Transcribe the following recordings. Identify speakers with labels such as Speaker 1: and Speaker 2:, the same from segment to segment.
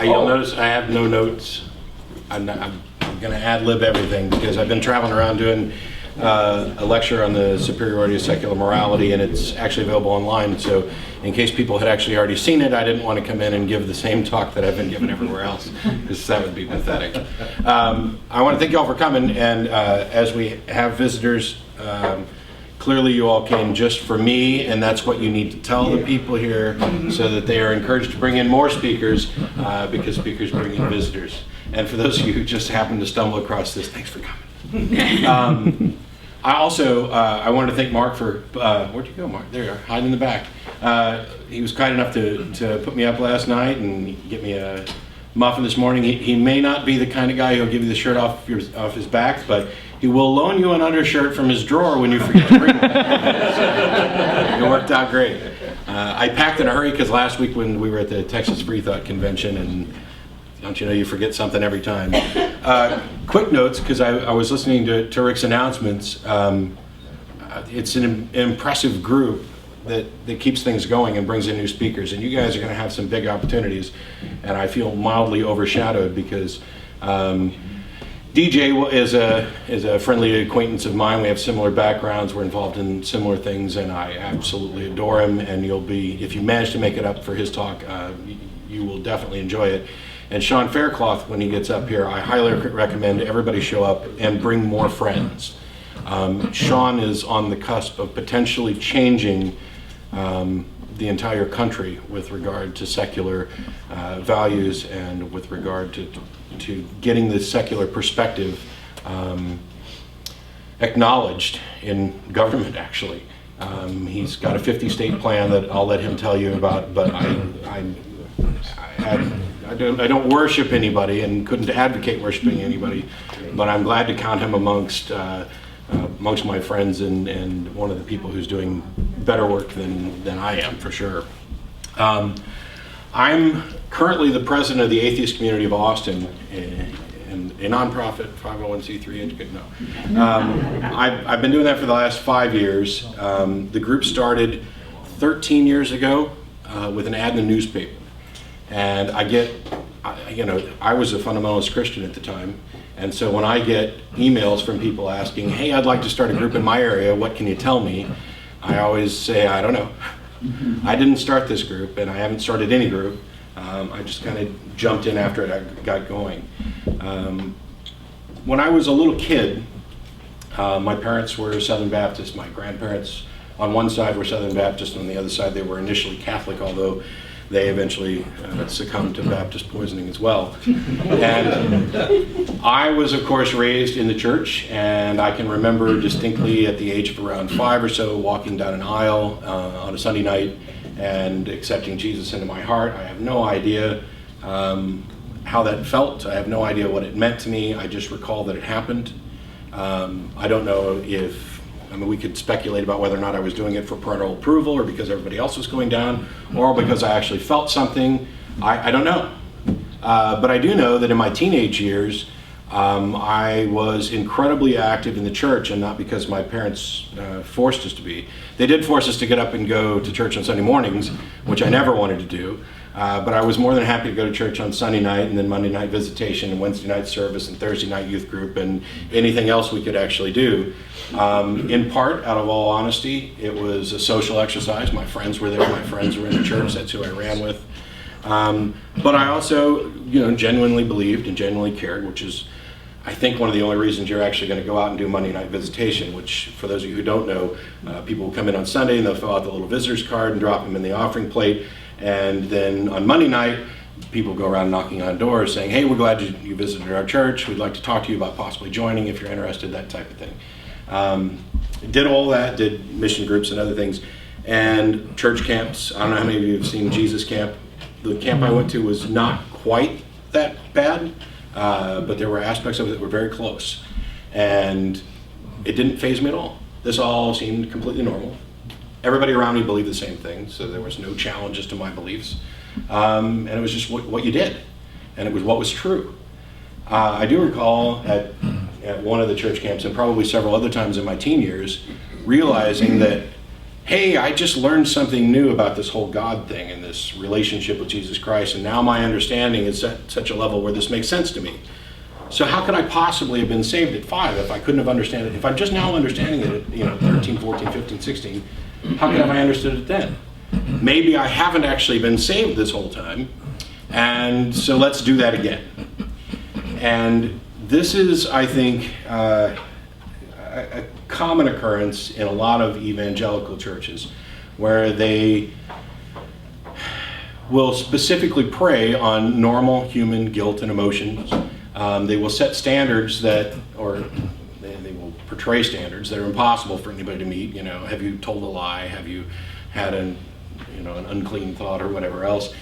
Speaker 1: You'll notice I have no notes. I'm going to ad-lib everything because I've been traveling around doing a lecture on the superiority of secular morality, and it's actually available online. So in case people had actually already seen it, I didn't want to come in and give the same talk that I've been giving everywhere else, because that would be pathetic. I want to thank you all for coming, and as we have visitors, clearly you all came just for me, and that's what you need to tell the people here so that they are encouraged to bring in more speakers, because speakers bring in visitors. And for those of you who just happened to stumble across this, thanks for coming. I also, I wanted to thank Mark for, where'd you go, Mark? There you are, hiding in the back. He was kind enough to put me up last night and get me a muffin this morning. He may not be the kind of guy who'll give you the shirt off his back, but he will loan you an undershirt from his drawer when you forget to bring one. It worked out great. I packed in a hurry because last week when we were at the Texas Free Thought Convention, and don't you know you forget something every time. Quick notes, because I was listening to Rick's announcements. It's an impressive group that keeps things going and brings in new speakers, and you guys are going to have some big opportunities, and I feel mildly overshadowed because DJ is a friendly acquaintance of mine. We have similar backgrounds, we're involved in similar things, and I absolutely adore him, and if you manage to make it up for his talk, you will definitely enjoy it. And Sean Faircloth, when he gets up here, I highly recommend everybody show up and bring more friends. Sean is on the cusp of potentially changing the entire country with regard to secular values and with regard to getting the secular perspective acknowledged in government, actually. He's got a 50-state plan that I'll let him tell you about, but I don't worship anybody and couldn't advocate worshiping anybody, but I'm glad to count him amongst my friends and one of the people who's doing better work than I am, for sure. I'm currently the president of the Atheist community of Austin, a nonprofit 501c3 educator. No, I've been doing that for the last 5 years. The group started 13 years ago with an ad in the newspaper. And I was a fundamentalist Christian at the time, and so when I get emails from people asking, hey, I'd like to start a group in my area, what can you tell me? I always say, I don't know. I didn't start this group, and I haven't started any group. I just kind of jumped in after it got going. When I was a little kid, my parents were Southern Baptist. My grandparents on one side were Southern Baptist, and on the other side they were initially Catholic, although they eventually succumbed to Baptist poisoning as well. And I was, of course, raised in the church, and I can remember distinctly at the age of around 5 or so walking down an aisle on a Sunday night and accepting Jesus into my heart. I have no idea how that felt. I have no idea what it meant to me. I just recall that it happened. I don't know we could speculate about whether or not I was doing it for parental approval or because everybody else was going down or because I actually felt something. I don't know. But I do know that in my teenage years, I was incredibly active in the church, and not because my parents forced us to be. They did force us to get up and go to church on Sunday mornings, which I never wanted to do. But I was more than happy to go to church on Sunday night, and then Monday night visitation, and Wednesday night service, and Thursday night youth group, and anything else we could actually do. In part, out of all honesty, it was a social exercise. My friends were there, my friends were in the church, that's who I ran with. But I also, genuinely believed and genuinely cared, which is, I think, one of the only reasons you're actually going to go out and do Monday night visitation, which, for those of you who don't know, people will come in on Sunday and they'll fill out the little visitor's card and drop them in the offering plate. And then on Monday night, people go around knocking on doors saying, hey, we're glad you visited our church. We'd like to talk to you about possibly joining if you're interested, that type of thing. Did all that, did mission groups and other things. And church camps. I don't know how many of you have seen Jesus Camp. The camp I went to was not quite that bad, but there were aspects of it that were very close. And it didn't faze me at all. This all seemed completely normal. Everybody around me believed the same thing, so there was no challenges to my beliefs. And it was just what you did, and it was what was true. I do recall at one of the church camps, and probably several other times in my teen years, realizing that, hey, I just learned something new about this whole God thing and this relationship with Jesus Christ, and now my understanding is at such a level where this makes sense to me. So how could I possibly have been saved at 5 if I couldn't have understood it? If I'm just now understanding it at 13, 14, 15, 16, how could I understood it then? Maybe I haven't actually been saved this whole time, and so let's do that again. And this is, I think, a common occurrence in a lot of evangelical churches, where they will specifically prey on normal human guilt and emotions. They will set standards that, or they will portray standards that are impossible for anybody to meet. Have you told a lie? Have you had an unclean thought or whatever else?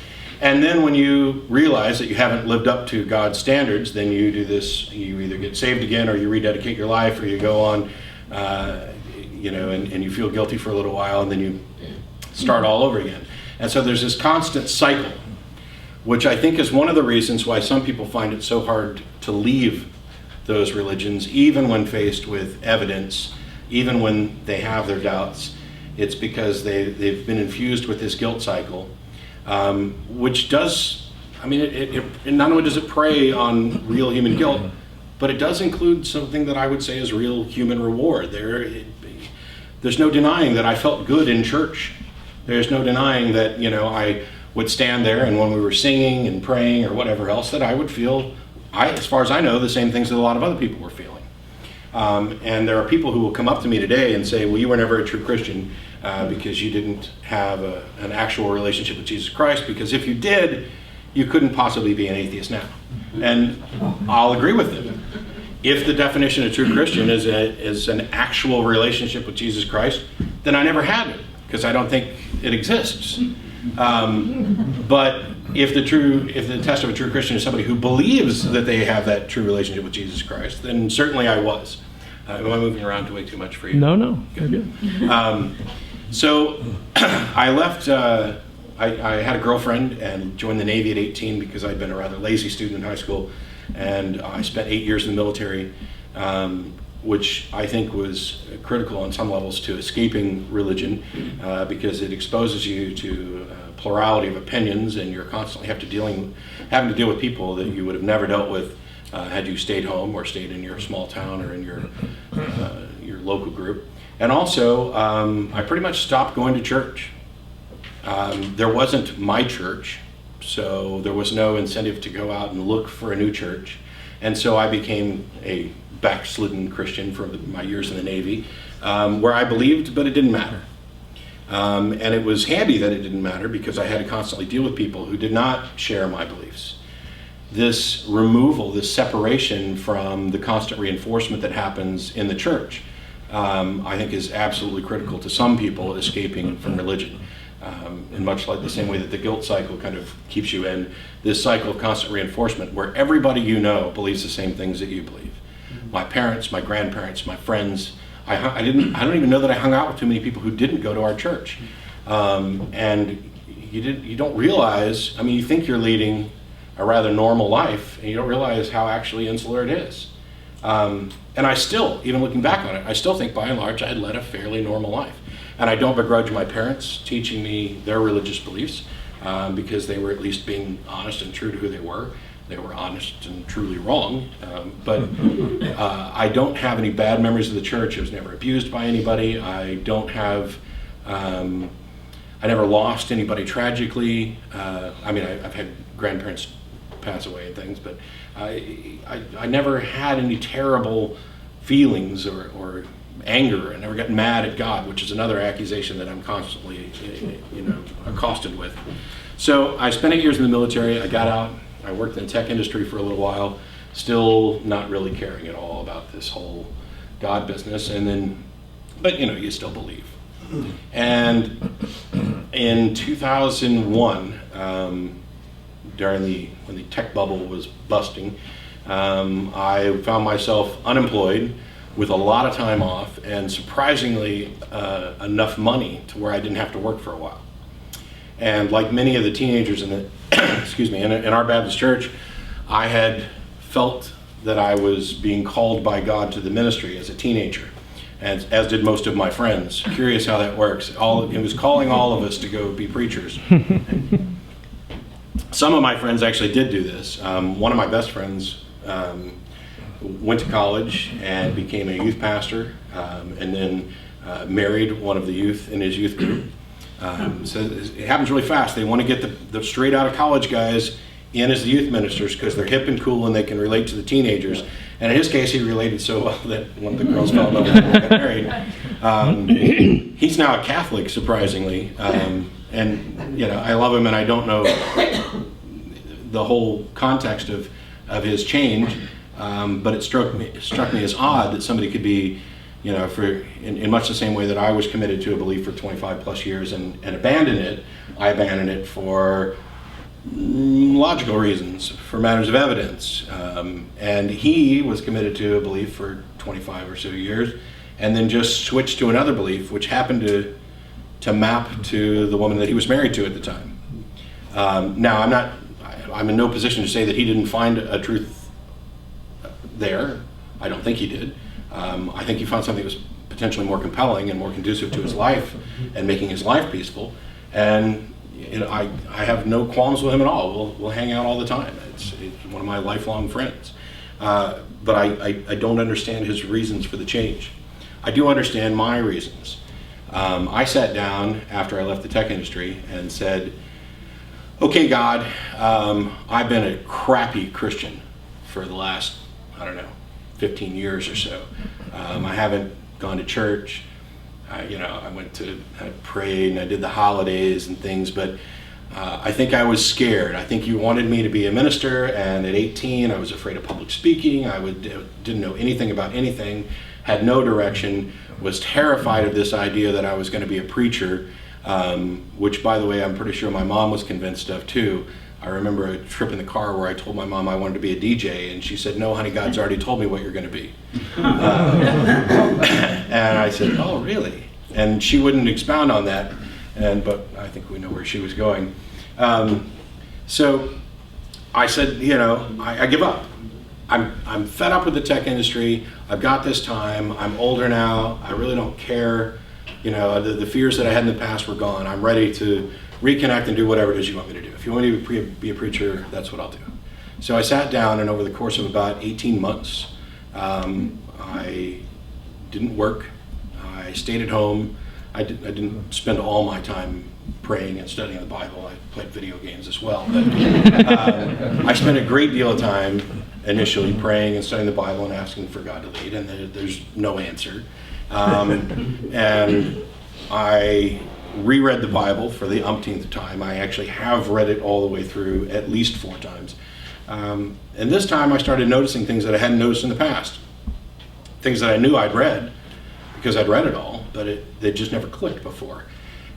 Speaker 1: And then when you realize that you haven't lived up to God's standards, then you do this, you either get saved again, or you rededicate your life, or you go on, and you feel guilty for a little while, and then you start all over again. And so there's this constant cycle, which I think is one of the reasons why some people find it so hard to leave those religions, even when faced with evidence, even when they have their doubts. It's because they've been infused with this guilt cycle, which does, it not only does it prey on real human guilt, but it does include something that I would say is real human reward. There's no denying that I felt good in church. There's no denying that, I would stand there, and when we were singing and praying or whatever else, that I would feel, as far as I know, the same things that a lot of other people were feeling. And there are people who will come up to me today and say, well, you were never a true Christian because you didn't have an actual relationship with Jesus Christ, because if you did, you couldn't possibly be an atheist now. And I'll agree with them. If the definition of true Christian is an actual relationship with Jesus Christ, then I never had it, because I don't think it exists. But if the test of a true Christian is somebody who believes that they have that true relationship with Jesus Christ, then certainly I was. Am I moving around way too much for you?
Speaker 2: No, you're good.
Speaker 1: So I left, I had a girlfriend and joined the Navy at 18 because I'd been a rather lazy student in high school, and I spent 8 years in the military, which I think was critical on some levels to escaping religion, because it exposes you to a plurality of opinions, and you're constantly having to deal with people that you would have never dealt with had you stayed home or stayed in your small town or in your local group. And also, I pretty much stopped going to church. There wasn't my church, so there was no incentive to go out and look for a new church. And so I became a backslidden Christian for my years in the Navy, where I believed, but it didn't matter. And it was handy that it didn't matter, because I had to constantly deal with people who did not share my beliefs. This removal, this separation from the constant reinforcement that happens in the church, I think is absolutely critical to some people escaping from religion. In much like the same way that the guilt cycle kind of keeps you in this cycle of constant reinforcement, where everybody you know believes the same things that you believe. My parents, my grandparents, my friends. I don't even know that I hung out with too many people who didn't go to our church. And you don't realize, you think you're leading a rather normal life, and you don't realize how actually insular it is. And I still, even looking back on it, I still think by and large I had led a fairly normal life. And I don't begrudge my parents teaching me their religious beliefs, because they were at least being honest and true to who they were. They were honest and truly wrong. But I don't have any bad memories of the church. I was never abused by anybody. I don't have, I never lost anybody tragically. I've had grandparents pass away and things, but I never had any terrible feelings or anger. I never got mad at God, which is another accusation that I'm constantly, accosted with. So I spent 8 years in the military. I got out. I worked in the tech industry for a little while, still not really caring at all about this whole God business. But you still believe. And in 2001, when the tech bubble was busting, I found myself unemployed with a lot of time off, and surprisingly enough money to where I didn't have to work for a while. And like many of the teenagers in our Baptist church, I had felt that I was being called by God to the ministry as a teenager. as did most of my friends. Curious how that works. It was calling all of us to go be preachers. Some of my friends actually did do this. One of my best friends went to college and became a youth pastor, and then married one of the youth in his youth group. So it happens really fast. They want to get the straight out of college guys in as the youth ministers because they're hip and cool and they can relate to the teenagers. And in his case, he related so well that one of the girls fell in love with him and got married. He's now a Catholic, surprisingly. And I love him, and I don't know the whole context of his change, but it struck me as odd that somebody could be, in much the same way that I was committed to a belief for 25 plus years and abandoned it. I abandoned it for logical reasons, for matters of evidence, and he was committed to a belief for 25 or so years, and then just switched to another belief, which happened to map to the woman that he was married to at the time. Now, I'm in no position to say that he didn't find a truth there. I don't think he did. I think he found something that was potentially more compelling and more conducive to his life and making his life peaceful. And I have no qualms with him at all. We'll hang out all the time. It's one of my lifelong friends. But I don't understand his reasons for the change. I do understand my reasons. I sat down after I left the tech industry and said, okay, God, I've been a crappy Christian for the last, 15 years or so. I haven't gone to church. I prayed and I did the holidays and things, but I think I was scared. I think you wanted me to be a minister, and at 18 I was afraid of public speaking. I didn't know anything about anything, had no direction, was terrified of this idea that I was going to be a preacher, which, by the way, I'm pretty sure my mom was convinced of too. I remember a trip in the car where I told my mom I wanted to be a DJ, and she said, no, honey, God's already told me what you're going to be. And I said, oh, really? And she wouldn't expound on that, but I think we know where she was going. So I said, I give up. I'm fed up with the tech industry. I've got this time. I'm older now. I really don't care. The fears that I had in the past were gone. I'm ready to reconnect and do whatever it is you want me to do. If you want me to be a preacher, that's what I'll do. So I sat down, and over the course of about 18 months, I didn't work. I stayed at home. I didn't spend all my time praying and studying the Bible. I played video games as well. But I spent a great deal of time initially praying and studying the Bible and asking for God to lead, and there's no answer. And I reread the Bible for the umpteenth time. I actually have read it all the way through at least 4 times. And this time I started noticing things that I hadn't noticed in the past. Things that I knew I'd read because I'd read it all, but they just never clicked before.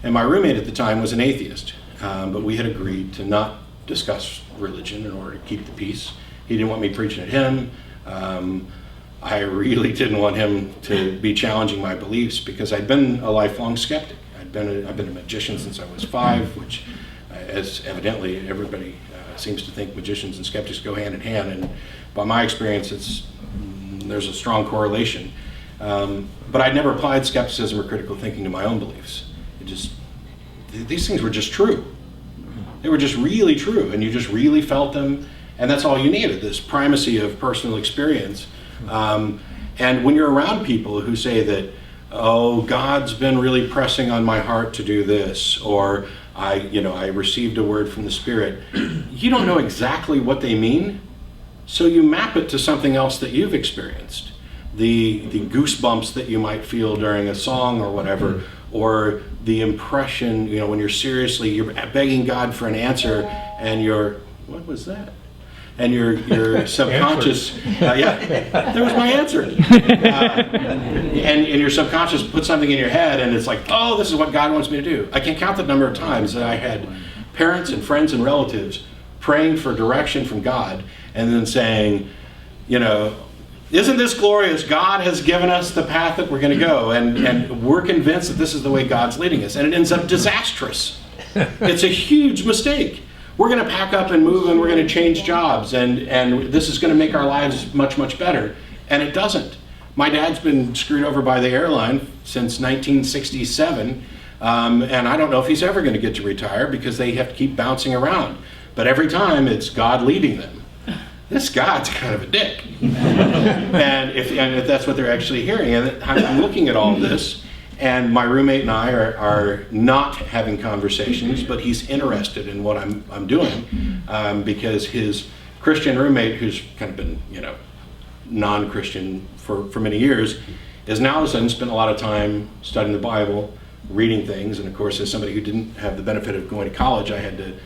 Speaker 1: And my roommate at the time was an atheist, but we had agreed to not discuss religion in order to keep the peace. He didn't want me preaching at him. I really didn't want him to be challenging my beliefs because I'd been a lifelong skeptic. I've been a magician since I was 5, which, as evidently everybody seems to think magicians and skeptics go hand in hand, and by my experience, there's a strong correlation. But I'd never applied skepticism or critical thinking to my own beliefs. These things were just true. They were just really true, and you just really felt them, and that's all you needed, this primacy of personal experience. And when you're around people who say that, oh, God's been really pressing on my heart to do this, or I received a word from the Spirit, you don't know exactly what they mean, so you map it to something else that you've experienced. The goosebumps that you might feel during a song or whatever, or the impression, when you're begging God for an answer, and what was that? And your subconscious, there was my answer. And your subconscious put something in your head, and it's like, oh, this is what God wants me to do. I can't count the number of times that I had parents and friends and relatives praying for direction from God, and then saying, isn't this glorious? God has given us the path that we're going to go, and we're convinced that this is the way God's leading us, and it ends up disastrous. It's a huge mistake. We're going to pack up and move, and we're going to change jobs, and this is going to make our lives much, much better. And it doesn't. My dad's been screwed over by the airline since 1967, and I don't know if he's ever going to get to retire because they have to keep bouncing around. But every time it's God leading them. This God's kind of a dick. and if that's what they're actually hearing. And I'm looking at all this, and my roommate and I are not having conversations, but he's interested in what I'm doing because his Christian roommate, who's kind of been, non-Christian for many years, is now all of a sudden spent a lot of time studying the Bible, reading things, and of course, as somebody who didn't have the benefit of going to college, I had to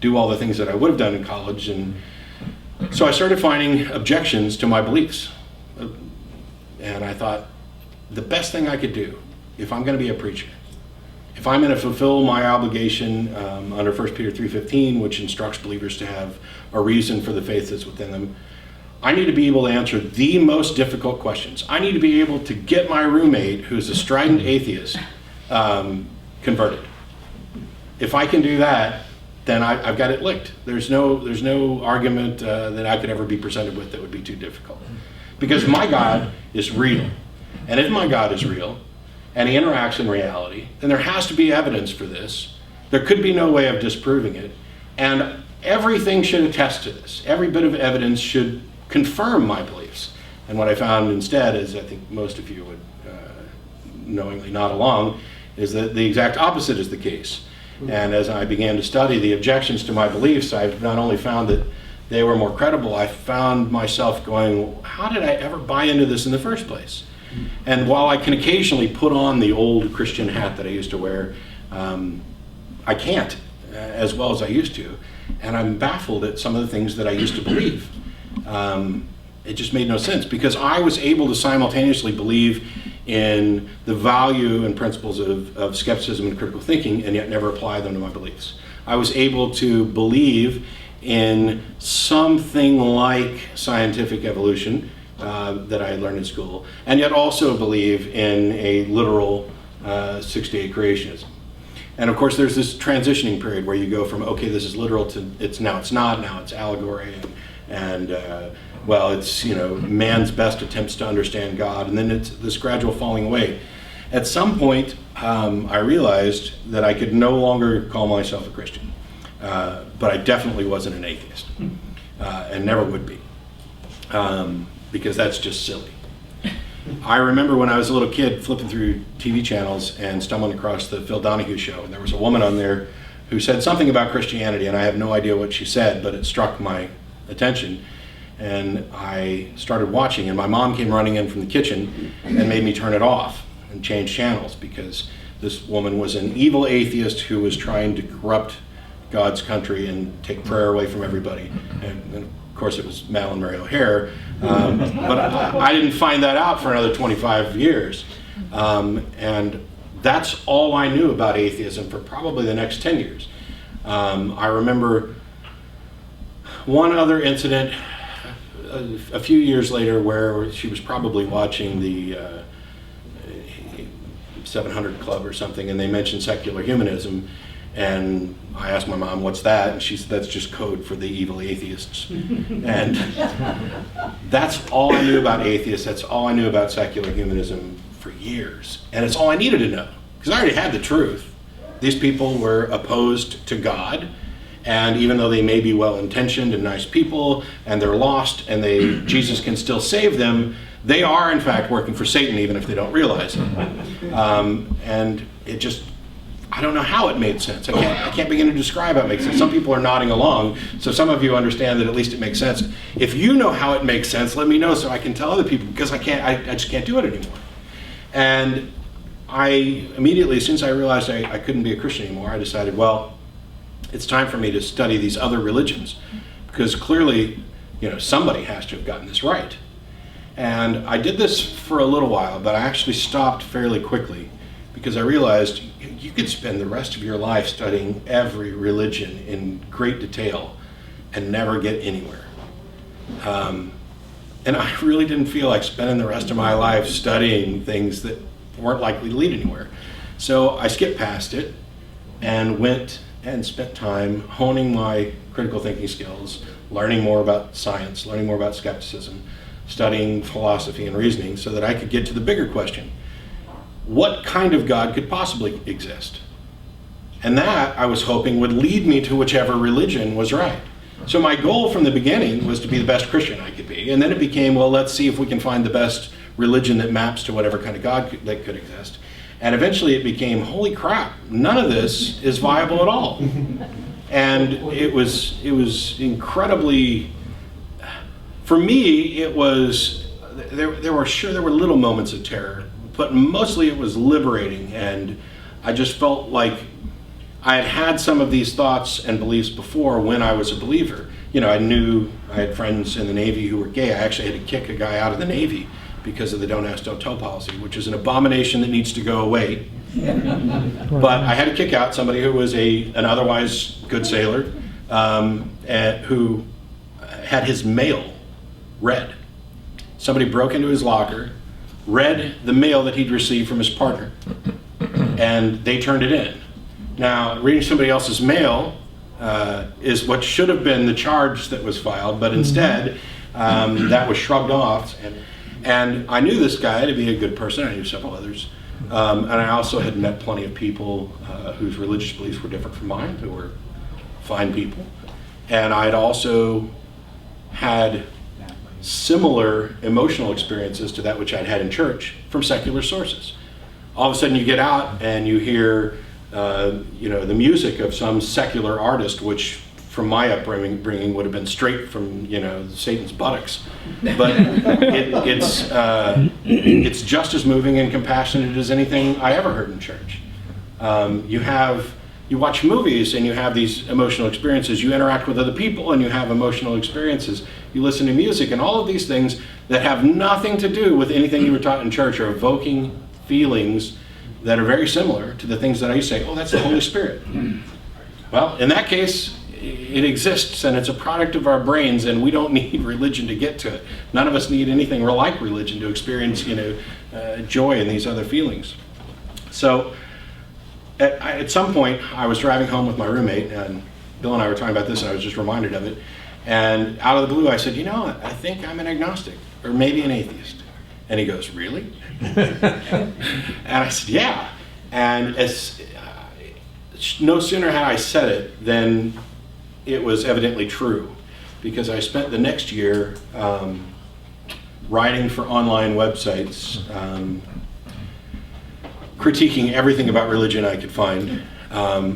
Speaker 1: do all the things that I would have done in college, and so I started finding objections to my beliefs. And I thought, the best thing I could do, if I'm going to be a preacher, if I'm going to fulfill my obligation under 1 Peter 3:15, which instructs believers to have a reason for the faith that's within them, I need to be able to answer the most difficult questions. I need to be able to get my roommate, who's a strident atheist, converted. If I can do that, then I've got it licked. There's no argument that I could ever be presented with that would be too difficult. Because my God is real. And if my God is real, and he interacts in reality, then there has to be evidence for this. There could be no way of disproving it. And everything should attest to this. Every bit of evidence should confirm my beliefs. And what I found instead, as I think most of you would knowingly nod along, is that the exact opposite is the case. And as I began to study the objections to my beliefs, I've not only found that they were more credible, I found myself going, how did I ever buy into this in the first place? And while I can occasionally put on the old Christian hat that I used to wear, I can't as well as I used to. And I'm baffled at some of the things that I used to believe. It just made no sense because I was able to simultaneously believe in the value and principles of skepticism and critical thinking and yet never apply them to my beliefs. I was able to believe in something like scientific evolution that I had learned in school, and yet also believe in a literal six-day creationism. And of course there's this transitioning period where you go from, okay, this is literal to it's not, now it's allegory, and well, it's man's best attempts to understand God, and then it's this gradual falling away. At some point, I realized that I could no longer call myself a Christian, but I definitely wasn't an atheist, and never would be, because that's just silly. I remember when I was a little kid flipping through TV channels and stumbling across the Phil Donahue show, and there was a woman on there who said something about Christianity, and I have no idea what she said, but it struck my attention. And I started watching, and my mom came running in from the kitchen and made me turn it off and change channels because this woman was an evil atheist who was trying to corrupt God's country and take prayer away from everybody. And of course it was Madalyn Murray O'Hair, but I didn't find that out for another 25 years. And that's all I knew about atheism for probably the next 10 years. I remember one other incident a few years later where she was probably watching the 700 Club or something, and they mentioned secular humanism, and I asked my mom, what's that? And she said, that's just code for the evil atheists. And that's all I knew about atheists, that's all I knew about secular humanism for years. And it's all I needed to know, because I already had the truth. These people were opposed to God, and even though they may be well-intentioned and nice people, and they're lost, and Jesus can still save them, they are in fact working for Satan, even if they don't realize it. And it just, I don't know how it made sense. I can't begin to describe how it makes sense. Some people are nodding along, so some of you understand that at least it makes sense. If you know how it makes sense, let me know so I can tell other people, because I just can't do it anymore. And I immediately, since I realized I couldn't be a Christian anymore, I decided, well, it's time for me to study these other religions, because clearly, somebody has to have gotten this right. And I did this for a little while, but I actually stopped fairly quickly, because I realized you could spend the rest of your life studying every religion in great detail and never get anywhere. And I really didn't feel like spending the rest of my life studying things that weren't likely to lead anywhere. So I skipped past it and went and spent time honing my critical thinking skills, learning more about science, learning more about skepticism, studying philosophy and reasoning so that I could get to the bigger question. What kind of God could possibly exist? And that, I was hoping, would lead me to whichever religion was right. So my goal from the beginning was to be the best Christian I could be. And then it became, well, let's see if we can find the best religion that maps to whatever kind of God that could exist. And eventually it became, holy crap, none of this is viable at all. And it was incredibly, for me, it was, there were little moments of terror, but mostly it was liberating. And I just felt like I had had some of these thoughts and beliefs before when I was a believer. You know, I had friends in the Navy who were gay. I actually had to kick a guy out of the Navy because of the don't ask, don't tell policy, which is an abomination that needs to go away. But I had to kick out somebody who was an otherwise good sailor, who had his mail read. Somebody broke into his locker, read the mail that he'd received from his partner, and they turned it in. Now, reading somebody else's mail is what should have been the charge that was filed, but instead that was shrugged off. And I knew this guy to be a good person. I knew several others. And I also had met plenty of people whose religious beliefs were different from mine, who were fine people. And I'd also had similar emotional experiences to that which I'd had in church from secular sources. All of a sudden you get out and you hear the music of some secular artist, which from my upbringing would have been straight from Satan's buttocks, but it's just as moving and compassionate as anything I ever heard in church. You watch movies and you have these emotional experiences. You interact with other people and you have emotional experiences. You listen to music, and all of these things that have nothing to do with anything you were taught in church are evoking feelings that are very similar to the things that I used to say, oh, that's the Holy Spirit. Well, in that case, it exists, and it's a product of our brains, and we don't need religion to get to it. None of us need anything like religion to experience, joy and these other feelings. So, at some point, I was driving home with my roommate, and Bill and I were talking about this, and I was just reminded of it. And out of the blue, I said, I think I'm an agnostic, or maybe an atheist. And he goes, really? And I said, yeah. And no sooner had I said it than it was evidently true, because I spent the next year writing for online websites, critiquing everything about religion I could find,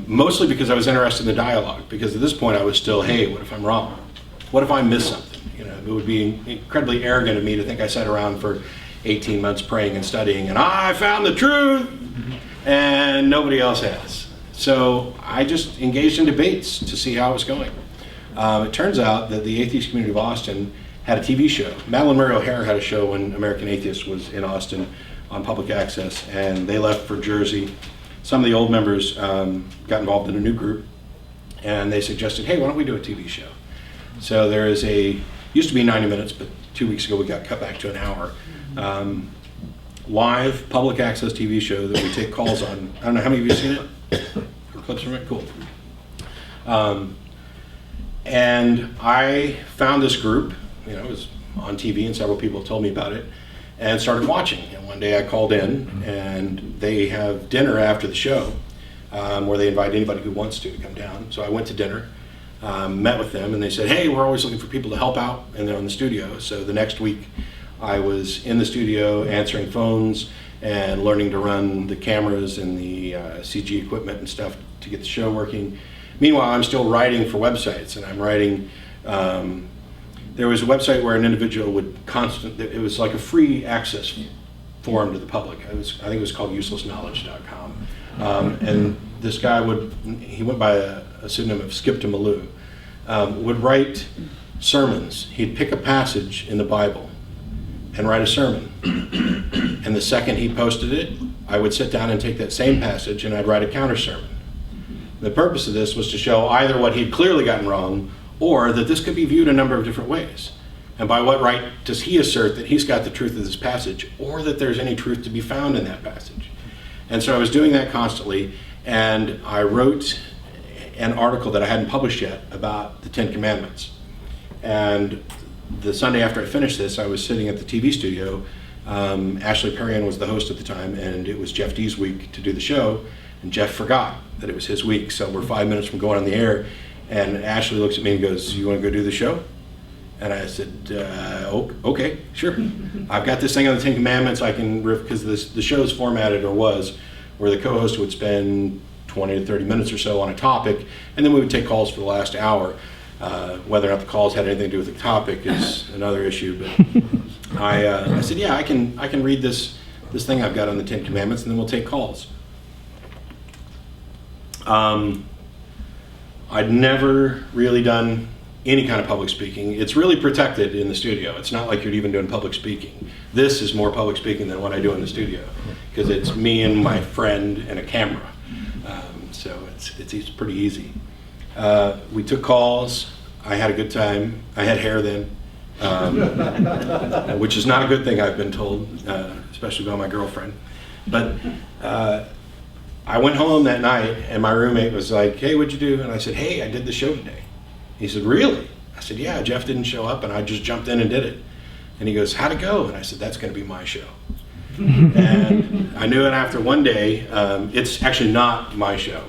Speaker 1: mostly because I was interested in the dialogue, because at this point I was still, hey, what if I'm wrong? What if I miss something? It would be incredibly arrogant of me to think I sat around for 18 months praying and studying, and I found the truth, and nobody else has. So I just engaged in debates to see how it was going. It turns out that the atheist community of Austin had a TV show. Madeline Murray O'Hara had a show when American Atheist was in Austin on public access, and they left for Jersey. Some of the old members got involved in a new group, and they suggested, hey, why don't we do a TV show? So there is used to be 90 minutes, but 2 weeks ago we got cut back to an hour. Live public access TV show that we take calls on. I don't know, how many of you have seen it? Or clips from it? Cool. And I found this group, it was on TV and several people told me about it, and started watching. And one day I called in, and they have dinner after the show where they invite anybody who wants to come down. So I went to dinner, met with them, and they said, hey, we're always looking for people to help out, and they're in the studio. So the next week I was in the studio answering phones and learning to run the cameras and the CG equipment and stuff to get the show working. Meanwhile, I'm still writing for websites, and I'm writing, there was a website where an individual would it was like a free access forum to the public. I think it was called uselessknowledge.com. And this guy he went by a pseudonym of Skip to Malou, would write sermons. He'd pick a passage in the Bible and write a sermon. And the second he posted it, I would sit down and take that same passage and I'd write a counter sermon. The purpose of this was to show either what he'd clearly gotten wrong, or that this could be viewed a number of different ways. And by what right does he assert that he's got the truth of this passage, or that there's any truth to be found in that passage? And so I was doing that constantly, and I wrote an article that I hadn't published yet about the Ten Commandments. And the Sunday after I finished this, I was sitting at the TV studio. Ashley Perrion was the host at the time, and it was Jeff D's week to do the show, and Jeff forgot that it was his week. So we're 5 minutes from going on the air, and Ashley looks at me and goes, "You want to go do the show?" And I said, "Okay, sure." I've got this thing on the Ten Commandments I can riff, because the show's formatted, or was, where the co-host would spend 20 to 30 minutes or so on a topic, and then we would take calls for the last hour. Whether or not the calls had anything to do with the topic is another issue, but I said, "Yeah, I can read this thing I've got on the Ten Commandments, and then we'll take calls." I'd never really done any kind of public speaking. It's really protected in the studio. It's not like you're even doing public speaking. This is more public speaking than what I do in the studio, because it's me and my friend and a camera. So it's pretty easy. We took calls. I had a good time. I had hair then, which is not a good thing, I've been told, especially by my girlfriend. But I went home that night, and my roommate was like, "Hey, what'd you do?" And I said, "Hey, I did the show today." He said, "Really?" I said, "Yeah, Jeff didn't show up, and I just jumped in and did it." And he goes, "How'd it go?" And I said, "That's going to be my show." And I knew it after one day. It's actually not my show,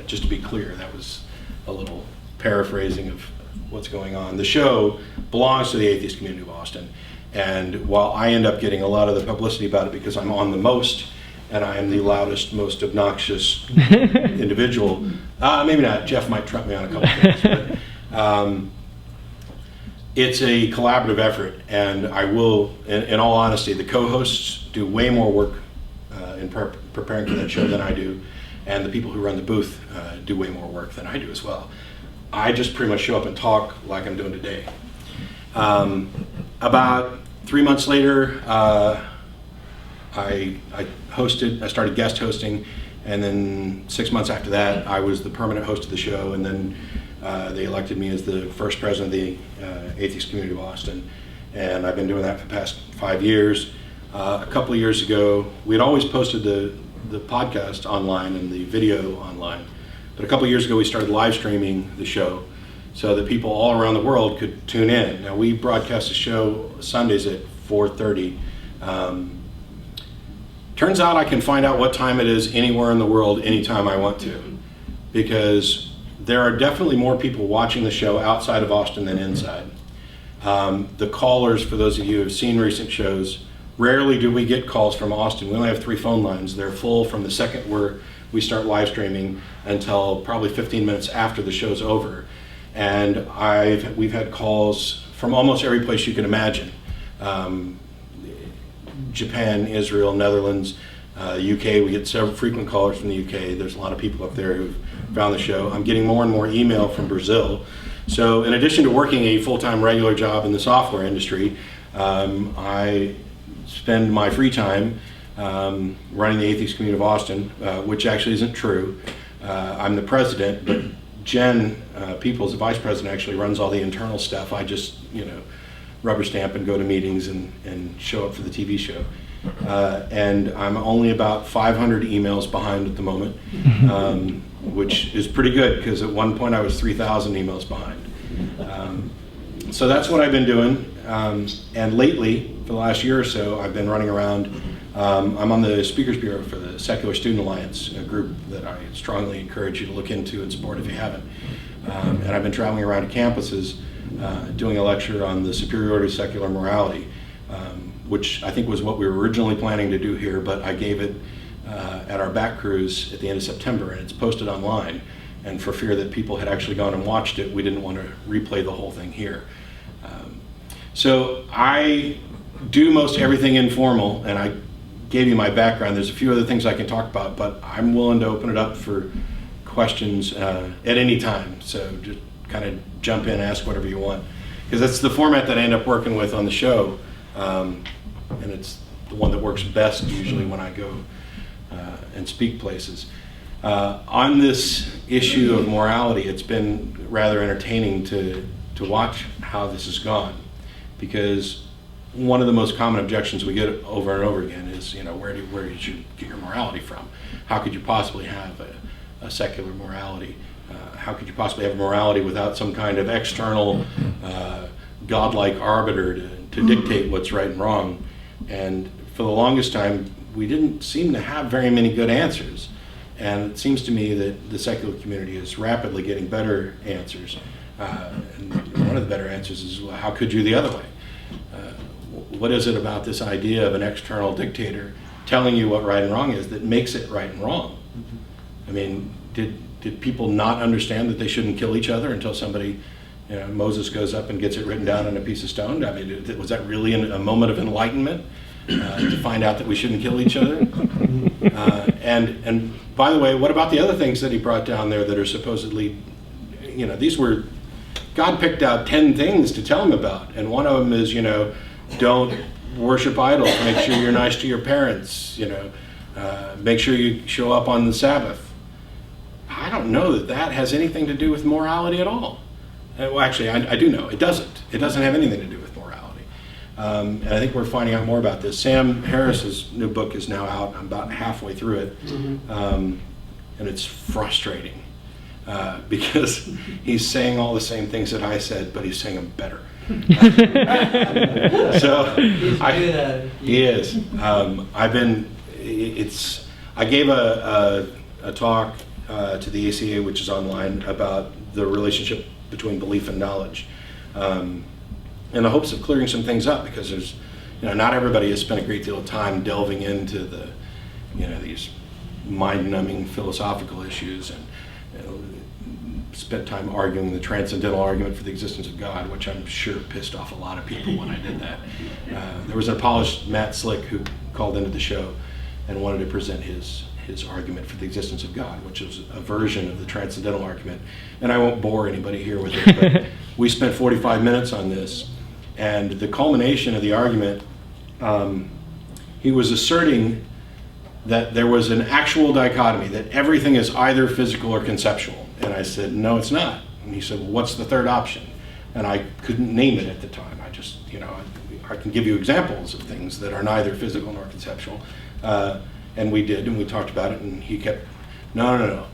Speaker 1: just to be clear. That was a little paraphrasing of what's going on. The show belongs to the atheist community of Austin, and while I end up getting a lot of the publicity about it because I'm on the most, and I am the loudest, most obnoxious individual, maybe not, Jeff might trump me on a couple things, but it's a collaborative effort, and I will, in all honesty, the co-hosts do way more work in preparing for that show than I do, and the people who run the booth do way more work than I do as well. I just pretty much show up and talk like I'm doing today. About 3 months later, I started guest hosting, and then 6 months after that, I was the permanent host of the show, and then they elected me as the first president of the Atheist Community of Austin, and I've been doing that for the past 5 years. A couple of years ago, we had always posted the podcast online and the video online, but a couple of years ago we started live streaming the show so that people all around the world could tune in. Now, we broadcast the show Sundays at 4:30. Turns out I can find out what time it is anywhere in the world anytime I want to, because there are definitely more people watching the show outside of Austin than inside. The callers, for those of you who have seen recent shows, rarely do we get calls from Austin. We only have 3 phone lines. They're full from the second we start live streaming until probably 15 minutes after the show's over. And we've had calls from almost every place you can imagine. Japan, Israel, Netherlands, UK. We get several frequent callers from the UK. There's a lot of people up there who've found the show. I'm getting more and more email from Brazil. So in addition to working a full-time regular job in the software industry, I spend my free time running the Atheist Community of Austin, which actually isn't true. I'm the president, but Jen Peoples, the vice president, actually runs all the internal stuff. I just, rubber stamp and go to meetings and show up for the TV show. And I'm only about 500 emails behind at the moment, which is pretty good, because at one point I was 3,000 emails behind. So that's what I've been doing. And lately, for the last year or so, I've been running around. I'm on the Speakers Bureau for the Secular Student Alliance, a group that I strongly encourage you to look into and support if you haven't. And I've been traveling around to campuses doing a lecture on the superiority of secular morality, which I think was what we were originally planning to do here, but I gave it at our back cruise at the end of September, and it's posted online. And for fear that people had actually gone and watched it, we didn't want to replay the whole thing here. So I do most everything informal, and I gave you my background. There's a few other things I can talk about, but I'm willing to open it up for questions at any time. So just kind of jump in, ask whatever you want, because that's the format that I end up working with on the show, and it's the one that works best usually when I go and speak places. On this issue of morality, it's been rather entertaining to watch how this has gone, because one of the most common objections we get over and over again is, where did you get your morality from? How could you possibly have a secular morality? How could you possibly have morality without some kind of external godlike arbiter to dictate what's right and wrong. And for the longest time, we didn't seem to have very many good answers. And it seems to me that the secular community is rapidly getting better answers. And one of the better answers is, well, how could you the other way? What is it about this idea of an external dictator telling you what right and wrong is that makes it right and wrong? I mean, did people not understand that they shouldn't kill each other until somebody, Moses goes up and gets it written down on a piece of stone? I mean, was that really a moment of enlightenment to find out that we shouldn't kill each other? And by the way, what about the other things that he brought down there that are supposedly, these were, God picked out 10 things to tell him about, and one of them is, don't worship idols, make sure you're nice to your parents, make sure you show up on the Sabbath. I don't know that has anything to do with morality at all. Well, actually, I do know. It doesn't. It doesn't have anything to do with morality. And I think we're finding out more about this. Sam Harris's new book is now out. I'm about halfway through it. And it's frustrating because he's saying all the same things that I said, but he's saying them better. So he is. I gave a talk to the ACA, which is online, about the relationship between belief and knowledge, in the hopes of clearing some things up, because there's, not everybody has spent a great deal of time delving into the, these mind-numbing philosophical issues, and spent time arguing the transcendental argument for the existence of God, which I'm sure pissed off a lot of people when I did that. There was an apologist, Matt Slick, who called into the show and wanted to present his argument for the existence of God, which is a version of the transcendental argument. And I won't bore anybody here with it, but we spent 45 minutes on this, and the culmination of the argument, he was asserting that there was an actual dichotomy, that everything is either physical or conceptual. And I said, no, it's not. And he said, well, what's the third option? And I couldn't name it at the time. I just, I can give you examples of things that are neither physical nor conceptual. And we did, and we talked about it, and he kept, no.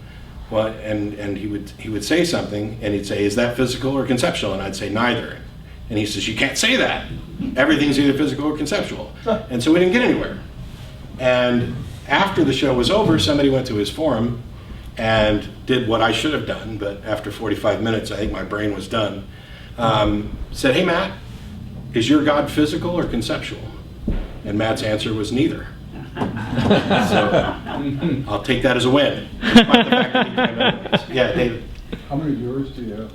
Speaker 1: Well, and he would say something, and he'd say, is that physical or conceptual? And I'd say, neither. And he says, you can't say that. Everything's either physical or conceptual. And so we didn't get anywhere. And after the show was over, somebody went to his forum and did what I should have done, but after 45 minutes, I think my brain was done. Said, hey, Matt, is your God physical or conceptual? And Matt's answer was neither. So I'll take that as a win. Despite the fact that he came anyways. Yeah, David.
Speaker 3: How many viewers do you have?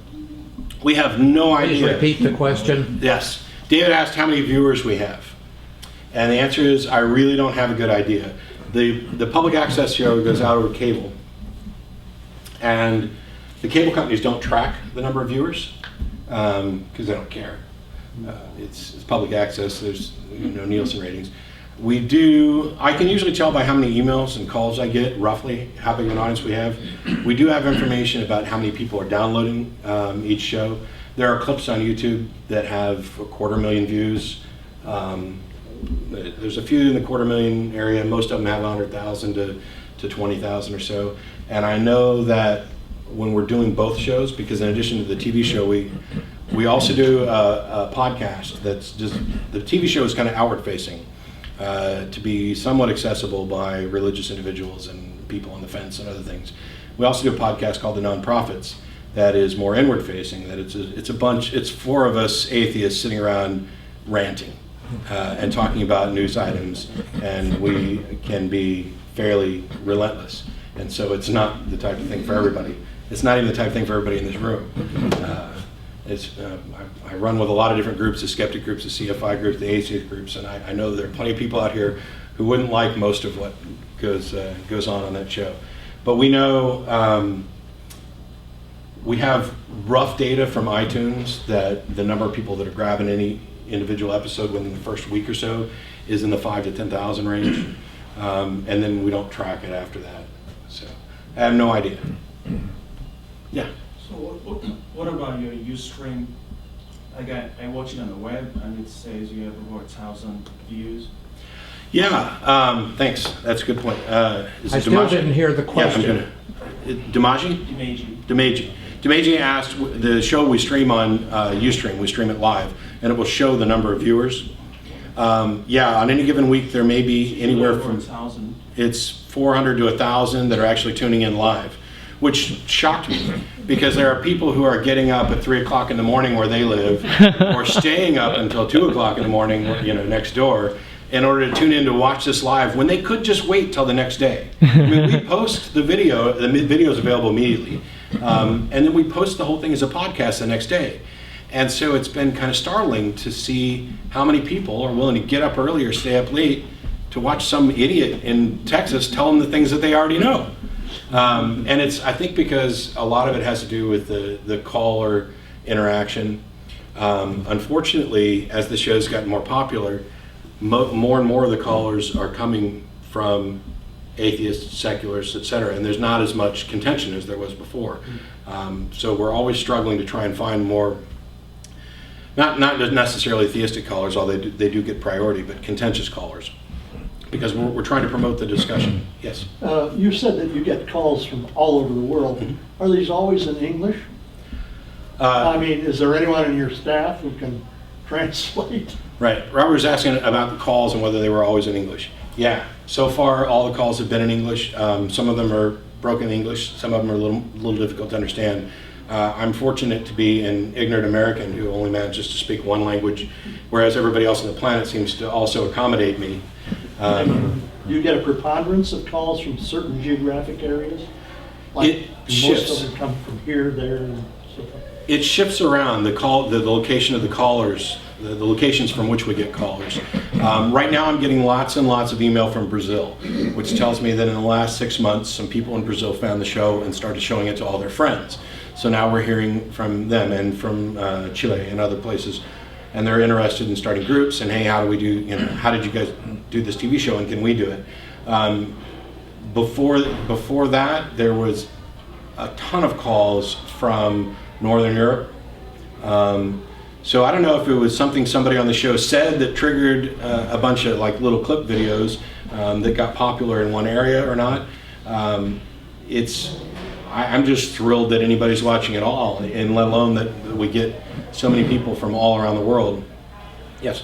Speaker 1: We have no
Speaker 2: Please
Speaker 1: idea.
Speaker 2: repeat the question.
Speaker 1: Yes. David asked how many viewers we have. And the answer is, I really don't have a good idea. The public access show goes out over cable. And the cable companies don't track the number of viewers because they don't care. It's public access. There's Nielsen ratings. I can usually tell by how many emails and calls I get, roughly how big an audience we have. We do have information about how many people are downloading each show. There are clips on YouTube that have 250,000 views. There's a few in the 250,000 area. Most of them have 100,000 to 20,000 or so. And I know that when we're doing both shows, because in addition to the TV show, we also do a podcast that's just, the TV show is kind of outward facing to be somewhat accessible by religious individuals and people on the fence and other things. We also do a podcast called The Nonprofits that is more inward facing, that it's four of us atheists sitting around ranting and talking about news items, and we can be fairly relentless. And so it's not the type of thing for everybody. It's not even the type of thing for everybody in this room. I run with a lot of different groups, the skeptic groups, the CFI groups, the atheist groups, and I know there are plenty of people out here who wouldn't like most of what goes on that show. But we know we have rough data from iTunes that the number of people that are grabbing any individual episode within the first week or so is in the 5,000 to 10,000 range, and then we don't track it after that. So I have no idea. Yeah.
Speaker 4: So what about your Ustream? I watch it on the web, and it says you have over 1,000 views.
Speaker 1: Yeah. Thanks. That's a good point.
Speaker 2: I still didn't hear the question.
Speaker 1: Yeah, Demaji?
Speaker 4: Dimeji.
Speaker 1: Dimeji. Demaji asked, the show we stream on Ustream, we stream it live, and it will show the number of viewers. Yeah, on any given week there may be anywhere from
Speaker 4: 1,000.
Speaker 1: it's 400 to 1,000 that are actually tuning in live, which shocked me because there are people who are getting up at 3 o'clock in the morning where they live, or staying up until 2 o'clock in the morning, next door, in order to tune in to watch this live when they could just wait till the next day. I mean, we post the video is available immediately, and then we post the whole thing as a podcast the next day. And so it's been kind of startling to see how many people are willing to get up early or stay up late to watch some idiot in Texas tell them the things that they already know. And I think because a lot of it has to do with the caller interaction. Unfortunately, as the show's gotten more popular, more and more of the callers are coming from atheists, secularists, etc., and there's not as much contention as there was before. So we're always struggling to try and find more, not necessarily theistic callers, although they do get priority, but contentious callers, because we're trying to promote the discussion. Yes?
Speaker 2: You said that you get calls from all over the world.
Speaker 1: Mm-hmm.
Speaker 2: Are these always in English? I mean, is there anyone in your staff who can translate?
Speaker 1: Right. Robert was asking about the calls and whether they were always in English. Yeah. So far, all the calls have been in English. Some of them are broken English. Some of them are a little difficult to understand. I'm fortunate to be an ignorant American who only manages to speak one language, whereas everybody else on the planet seems to also accommodate me.
Speaker 2: Do you get a preponderance of calls from certain geographic areas?
Speaker 1: It shifts.
Speaker 2: Most of them come from here, there, and so forth.
Speaker 1: It shifts around the location of the callers, the locations from which we get callers. Right now I'm getting lots and lots of email from Brazil, which tells me that in the last 6 months some people in Brazil found the show and started showing it to all their friends. So now we're hearing from them and from Chile and other places, and they're interested in starting groups and, hey, how do we do, how did you guys do this TV show and can we do it? Before that, there was a ton of calls from Northern Europe. So I don't know if it was something somebody on the show said that triggered a bunch of like little clip videos that got popular in one area or not. I'm just thrilled that anybody's watching at all, and let alone that we get so many people from all around the world. Yes?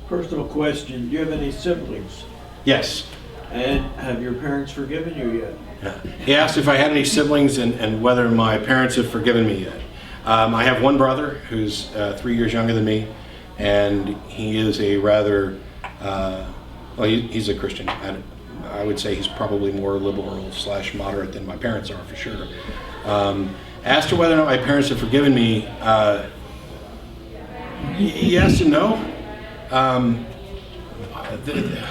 Speaker 5: Personal question, do you have any siblings?
Speaker 1: Yes.
Speaker 5: And have your parents forgiven you yet?
Speaker 1: He asked if I had any siblings and whether my parents have forgiven me yet. I have one brother who's 3 years younger than me, and he is a rather, he's a Christian. I would say he's probably more liberal/moderate than my parents are, for sure. As to whether or not my parents have forgiven me, yes and no.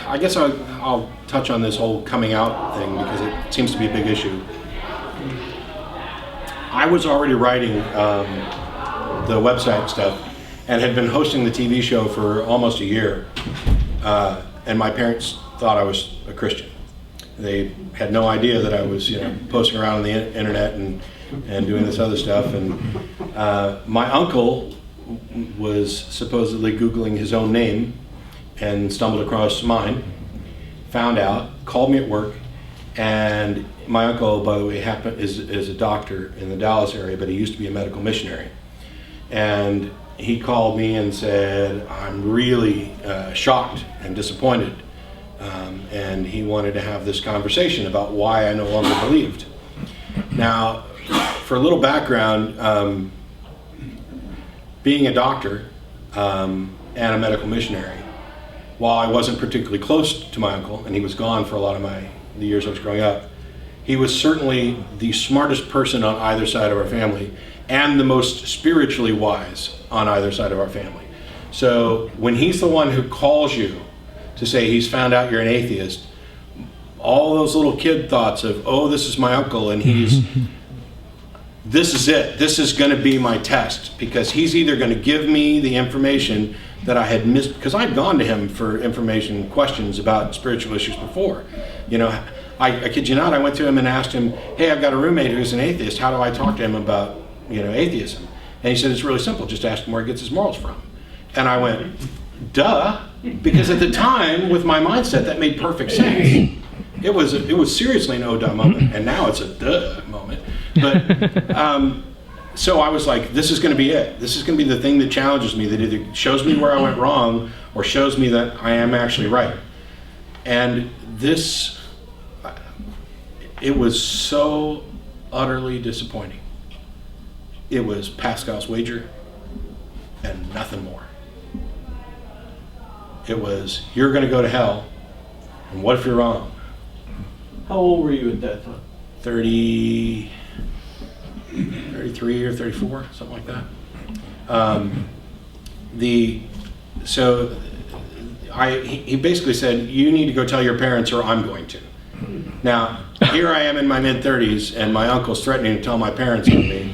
Speaker 1: I guess I'll touch on this whole coming out thing because it seems to be a big issue. I was already writing the website stuff and had been hosting the TV show for almost a year, and my parents thought I was a Christian. They had no idea that I was, posting around on the internet and doing this other stuff. And my uncle was supposedly Googling his own name and stumbled across mine, found out, called me at work, and my uncle, by the way, is a doctor in the Dallas area, but he used to be a medical missionary. And he called me and said, I'm really shocked and disappointed. And he wanted to have this conversation about why I no longer believed. Now, for a little background, being a doctor and a medical missionary, while I wasn't particularly close to my uncle, and he was gone for a lot of the years I was growing up, he was certainly the smartest person on either side of our family and the most spiritually wise on either side of our family. So when he's the one who calls you to say he's found out you're an atheist, all those little kid thoughts of, oh, this is my uncle and this is it, this is going to be my test, because he's either going to give me the information that I had missed, because I'd gone to him for information questions about spiritual issues before. I kid you not, I went to him and asked him, hey, I've got a roommate who's an atheist, how do I talk to him about atheism? And he said, it's really simple, just ask him where he gets his morals from. And I went, duh, because at the time, with my mindset, that made perfect sense. It was seriously an oh duh moment, and now it's a duh moment. But so I was like, this is going to be it. This is going to be the thing that challenges me, that either shows me where I went wrong or shows me that I am actually right. And this, it was so utterly disappointing. It was Pascal's wager and nothing more. It was, you're going to go to hell, and what if you're wrong?
Speaker 5: How old were you at that time?
Speaker 1: 33 or 34, something like that. He basically said, you need to go tell your parents or I'm going to. Now, here I am in my mid-30s and my uncle's threatening to tell my parents on me.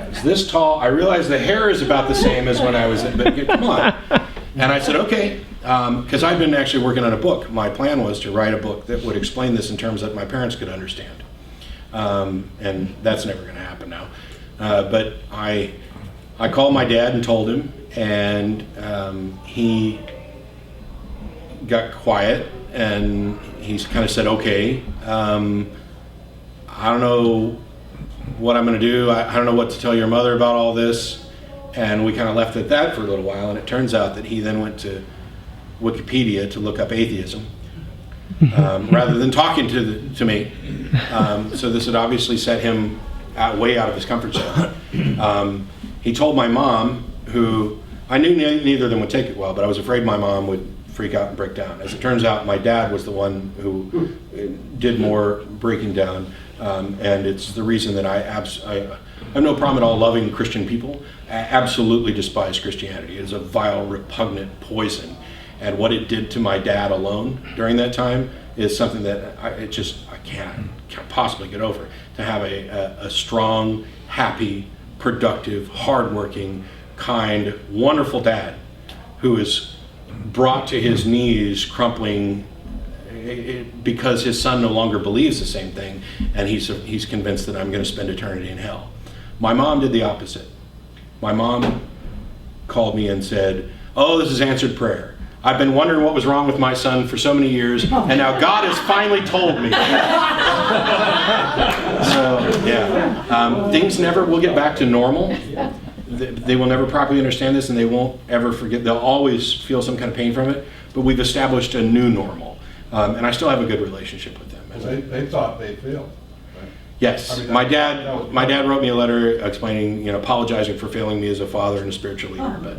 Speaker 1: It's this tall. I realize the hair is about the same as when I was in, but come on. And I said, okay, because I've been actually working on a book. My plan was to write a book that would explain this in terms that my parents could understand. And that's never going to happen now. But I called my dad and told him, and he got quiet, and he kind of said, okay, I don't know what I'm going to do. I don't know what to tell your mother about all this. And we kind of left it at that for a little while, and it turns out that he then went to Wikipedia to look up atheism. Rather than talking to me. So this had obviously set him way out of his comfort zone. He told my mom, who I knew neither of them would take it well, but I was afraid my mom would freak out and break down. As it turns out, my dad was the one who did more breaking down, and it's the reason that I have no problem at all loving Christian people. I absolutely despise Christianity. It is a vile, repugnant poison. And what it did to my dad alone during that time is something that I can't possibly get over. To have a strong, happy, productive, hardworking, kind, wonderful dad who is brought to his knees crumpling because his son no longer believes the same thing, and he's convinced that I'm going to spend eternity in hell. My mom did the opposite. My mom called me and said, oh, this is answered prayer. I've been wondering what was wrong with my son for so many years, and now God has finally told me. So, yeah. Things never will get back to normal. They will never properly understand this, and they won't ever forget. They'll always feel some kind of pain from it, but we've established a new normal. And I still have a good relationship with them.
Speaker 3: They thought they failed. Right?
Speaker 1: Yes.
Speaker 3: I mean,
Speaker 1: My dad wrote me a letter explaining, apologizing for failing me as a father and a spiritual leader. But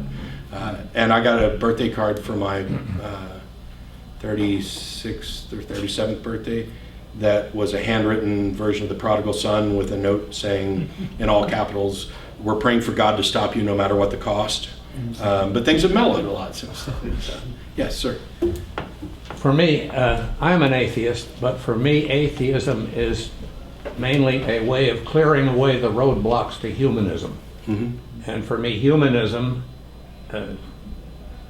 Speaker 1: and I got a birthday card for my 36th or 37th birthday that was a handwritten version of the prodigal son with a note saying in all capitals, we're praying for God to stop you no matter what the cost. But things have mellowed a lot since then. So, yes, sir.
Speaker 6: For me, I'm an atheist, but for me, atheism is mainly a way of clearing away the roadblocks to humanism. Mm-hmm. And for me, humanism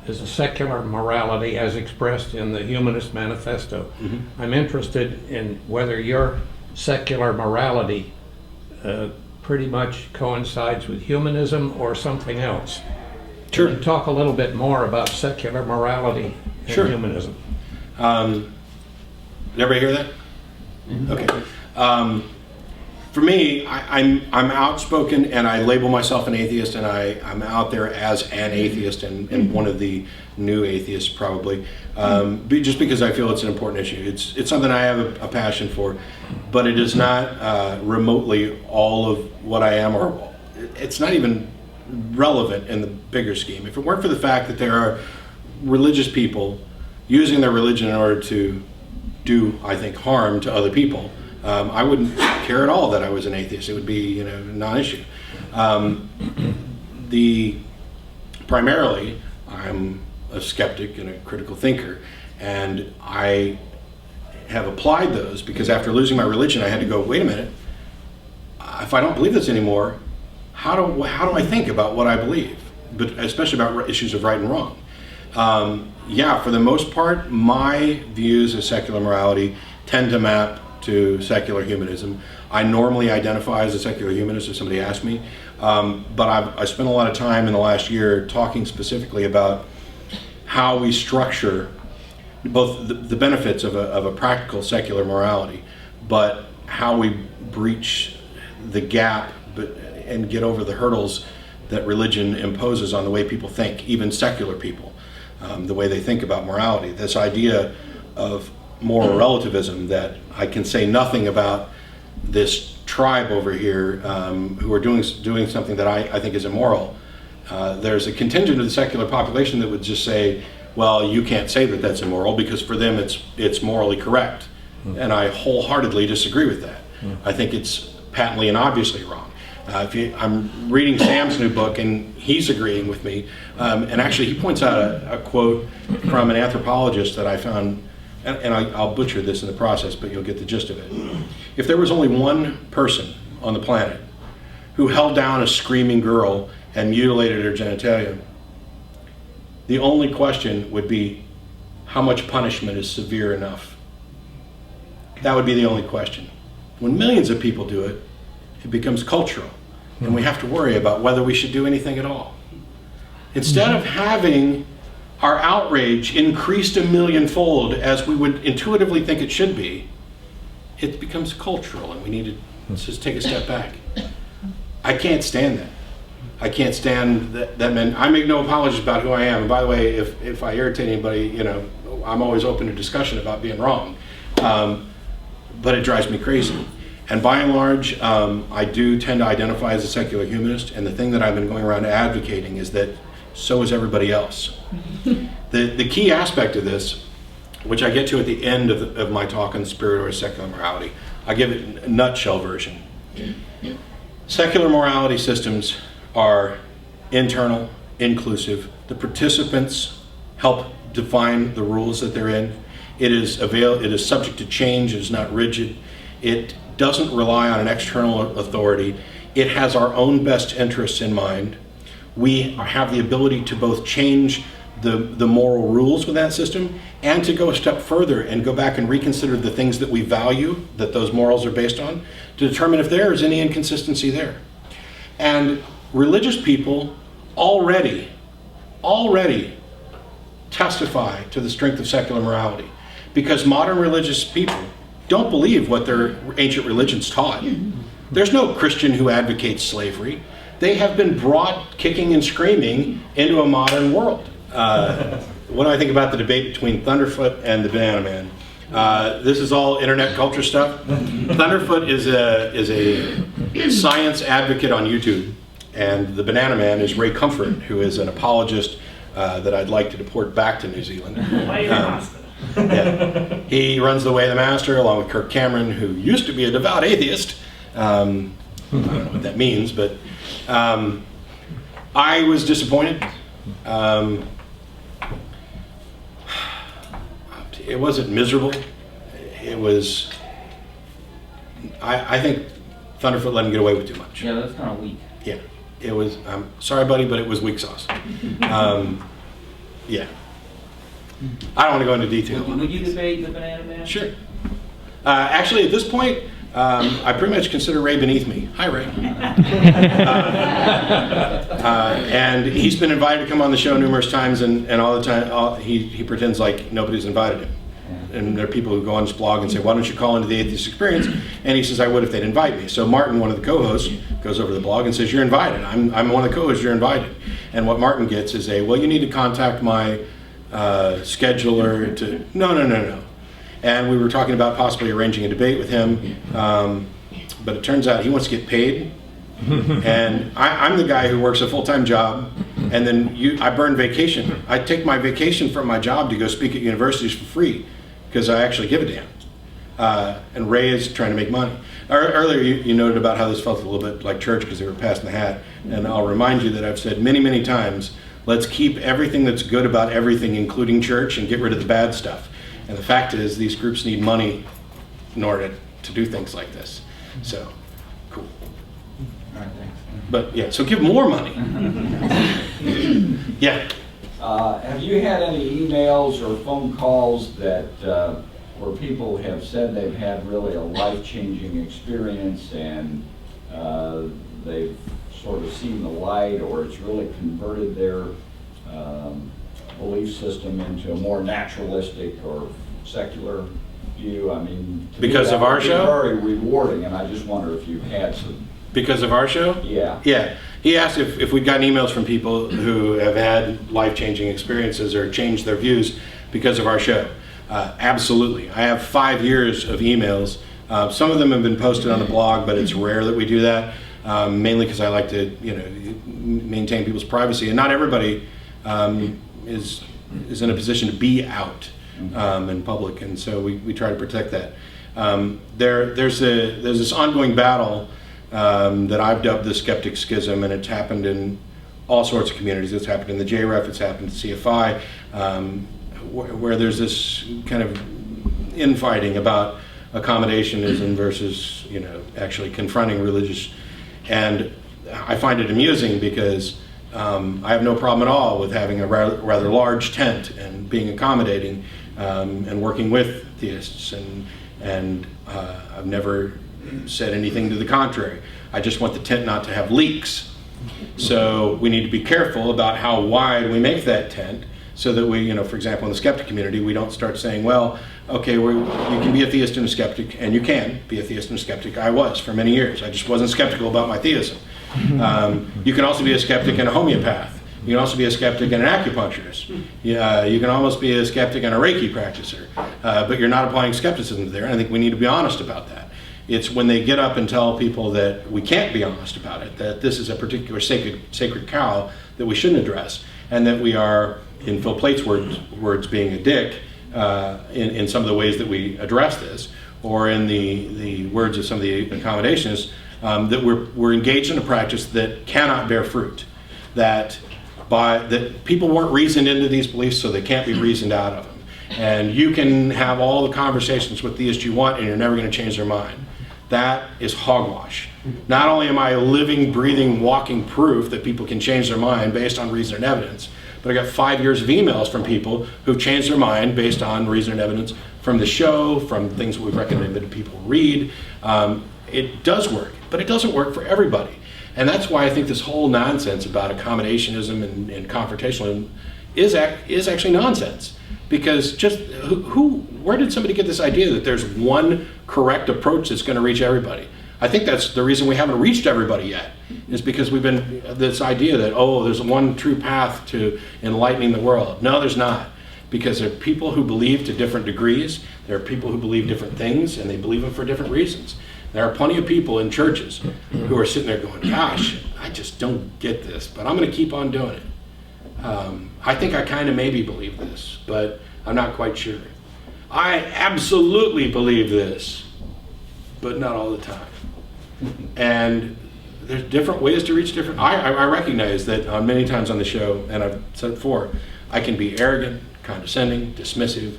Speaker 6: is a secular morality as expressed in the Humanist Manifesto. Mm-hmm. I'm interested in whether your secular morality pretty much coincides with humanism or something else.
Speaker 1: Sure.
Speaker 6: Can you talk a little bit more about secular morality and
Speaker 1: Sure.
Speaker 6: humanism?
Speaker 1: Did everybody hear that? Mm-hmm. Okay. For me, I'm outspoken, and I label myself an atheist, and I'm out there as an atheist and one of the new atheists probably, just because I feel it's an important issue. It's something I have a passion for, but it is not remotely all of what I am, or it's not even relevant in the bigger scheme. If it weren't for the fact that there are religious people using their religion in order to do, I think, harm to other people, I wouldn't care at all that I was an atheist. It would be, a non-issue. Primarily, I'm a skeptic and a critical thinker, and I have applied those because after losing my religion, I had to go, wait a minute, if I don't believe this anymore, how do I think about what I believe, but especially about issues of right and wrong? For the most part, my views of secular morality tend to map to secular humanism. I normally identify as a secular humanist if somebody asks me, but I spent a lot of time in the last year talking specifically about how we structure both the benefits of a practical secular morality, but how we breach the gap and get over the hurdles that religion imposes on the way people think, even secular people, the way they think about morality. This idea of moral relativism, that I can say nothing about this tribe over here who are doing something that I think is immoral. There's a contingent of the secular population that would just say, well, you can't say that that's immoral because for them it's morally correct. And I wholeheartedly disagree with that. I think it's patently and obviously wrong. I'm reading Sam's new book, and he's agreeing with me. And actually, he points out a quote from an anthropologist that I found, and I'll butcher this in the process, but you'll get the gist of it. If there was only one person on the planet who held down a screaming girl and mutilated her genitalia, the only question would be, how much punishment is severe enough? That would be the only question. When millions of people do it, it becomes cultural, and we have to worry about whether we should do anything at all. Instead of having our outrage increased a millionfold as we would intuitively think it should be, it becomes cultural, and we need to just take a step back. I can't stand that. I can't stand that men. I make no apologies about who I am. And by the way, if I irritate anybody, you know, I'm always open to discussion about being wrong. But it drives me crazy. And by and large, I do tend to identify as a secular humanist. And the thing that I've been going around advocating is that so is everybody else. The key aspect of this, which I get to at the end of my talk on spirit or secular morality, I give it a nutshell version. Secular morality systems are internal, inclusive. The participants help define the rules that they're in. It is subject to change. It is not rigid. It doesn't rely on an external authority. It has our own best interests in mind. We have the ability to both change the moral rules with that system and to go a step further and go back and reconsider the things that we value, that those morals are based on, to determine if there is any inconsistency there. And religious people already testify to the strength of secular morality, because modern religious people don't believe what their ancient religions taught. There's no Christian who advocates slavery. They have been brought kicking and screaming into a modern world. What do I think about the debate between Thunderfoot and the Banana Man? This is all internet culture stuff. Thunderfoot is a science advocate on YouTube, and the Banana Man is Ray Comfort, who is an apologist that I'd like to deport back to New Zealand. Yeah. He runs the Way of the Master along with Kirk Cameron, who used to be a devout atheist. I don't know what that means, but I was disappointed. It wasn't miserable. It was, I think Thunderfoot let him get away with too much.
Speaker 7: Yeah, that's kind of weak.
Speaker 1: Yeah, it was, I'm sorry buddy, but it was weak sauce. Yeah. I don't want to go into detail.
Speaker 7: Would you debate the Banana Man?
Speaker 1: Sure. Actually, at this point, I pretty much consider Ray beneath me. Hi, Ray. And he's been invited to come on the show numerous times, and all the time he pretends like nobody's invited him. And there are people who go on his blog and say, why don't you call into the Atheist Experience? And he says, I would if they'd invite me. So Martin, one of the co-hosts, goes over to the blog and says, you're invited. I'm one of the co-hosts, you're invited. And what Martin gets is well, you need to contact my scheduler to, no. And we were talking about possibly arranging a debate with him, but it turns out he wants to get paid. And I'm the guy who works a full-time job, and then I burn vacation. I take my vacation from my job to go speak at universities for free, because I actually give a damn. And Ray is trying to make money. Earlier you noted about how this felt a little bit like church because they were passing the hat, and I'll remind you that I've said many, many times, let's keep everything that's good about everything, including church, and get rid of the bad stuff. And the fact is, these groups need money in order to do things like this. So, cool.
Speaker 7: All right, thanks.
Speaker 1: But yeah, so give more money. Yeah.
Speaker 8: Have you had any emails or phone calls that where people have said they've had really a life-changing experience and they've sort of seen the light, or it's really converted their belief system into a more naturalistic or secular view? I mean, to
Speaker 1: Because
Speaker 8: me,
Speaker 1: of
Speaker 8: that
Speaker 1: our
Speaker 8: would be
Speaker 1: show?
Speaker 8: very rewarding, and I just wonder if you've had some
Speaker 1: Because of our show?
Speaker 8: Yeah.
Speaker 1: Yeah. He asked if we'd gotten emails from people who have had life-changing experiences or changed their views because of our show. Absolutely. I have 5 years of emails. Some of them have been posted on the blog, but it's rare that we do that, mainly because I like to, maintain people's privacy. And not everybody is in a position to be out in public, and so we try to protect that. There's this ongoing battle that I've dubbed the skeptic schism, and it's happened in all sorts of communities. It's happened in the JREF, it's happened at CFI, where there's this kind of infighting about accommodationism versus, actually confronting religious. And I find it amusing because I have no problem at all with having a rather large tent and being accommodating and working with theists, and I've never said anything to the contrary. I just want the tent not to have leaks. So we need to be careful about how wide we make that tent so that we, for example, in the skeptic community, we don't start saying, well, okay, you can be a theist and a skeptic, and you can be a theist and a skeptic. I was for many years. I just wasn't skeptical about my theism. You can also be a skeptic and a homeopath. You can also be a skeptic and an acupuncturist. You can almost be a skeptic and a Reiki practicer, but you're not applying skepticism there, and I think we need to be honest about that. It's when they get up and tell people that we can't be honest about it, that this is a particular sacred cow that we shouldn't address, and that we are, in Phil Plate's words, being a dick in some of the ways that we address this, or in the words of some of the accommodationists, that we're engaged in a practice that cannot bear fruit, that people weren't reasoned into these beliefs, so they can't be reasoned out of them. And you can have all the conversations with theists you want, and you're never going to change their mind. That is hogwash. Not only am I living, breathing, walking proof that people can change their mind based on reason and evidence, but I got 5 years of emails from people who've changed their mind based on reason and evidence from the show, from things we've recommended people read. It does work, but it doesn't work for everybody. And that's why I think this whole nonsense about accommodationism and confrontationalism is actually nonsense. Because just where did somebody get this idea that there's one correct approach that's going to reach everybody? I think that's the reason we haven't reached everybody yet, is because we've been this idea that, there's one true path to enlightening the world. No, there's not. Because there are people who believe to different degrees, there are people who believe different things, and they believe them for different reasons. There are plenty of people in churches who are sitting there going, gosh, I just don't get this, but I'm going to keep on doing it. I think I kind of maybe believe this, but I'm not quite sure. I absolutely believe this, but not all the time. And there's different ways to reach different. I recognize that many times on the show, and I've said it before, I can be arrogant, condescending, dismissive,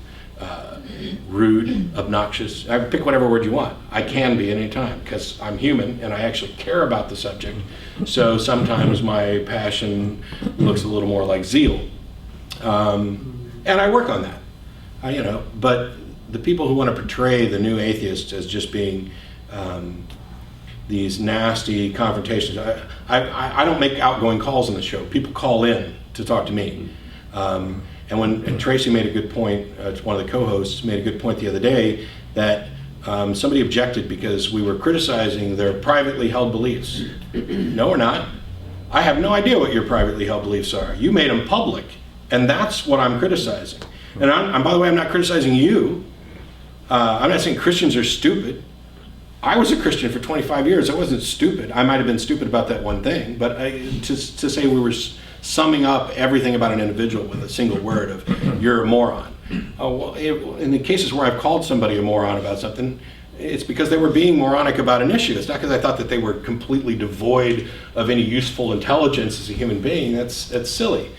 Speaker 1: rude, obnoxious. I pick whatever word you want. I can be at any time because I'm human and I actually care about the subject. So sometimes my passion looks a little more like zeal, and I work on that. But the people who want to portray the new atheists as just being these nasty confrontations. I don't make outgoing calls on the show. People call in to talk to me. And Tracy made a good point, one of the co-hosts made a good point the other day, that somebody objected because we were criticizing their privately held beliefs. No, we're not. I have no idea what your privately held beliefs are. You made them public, and that's what I'm criticizing. And by the way, I'm not criticizing you. I'm not saying Christians are stupid. I was a Christian for 25 years. I wasn't stupid. I might have been stupid about that one thing, but to say we were summing up everything about an individual with a single word of, you're a moron. In the cases where I've called somebody a moron about something, it's because they were being moronic about an issue. It's not because I thought that they were completely devoid of any useful intelligence as a human being. That's silly.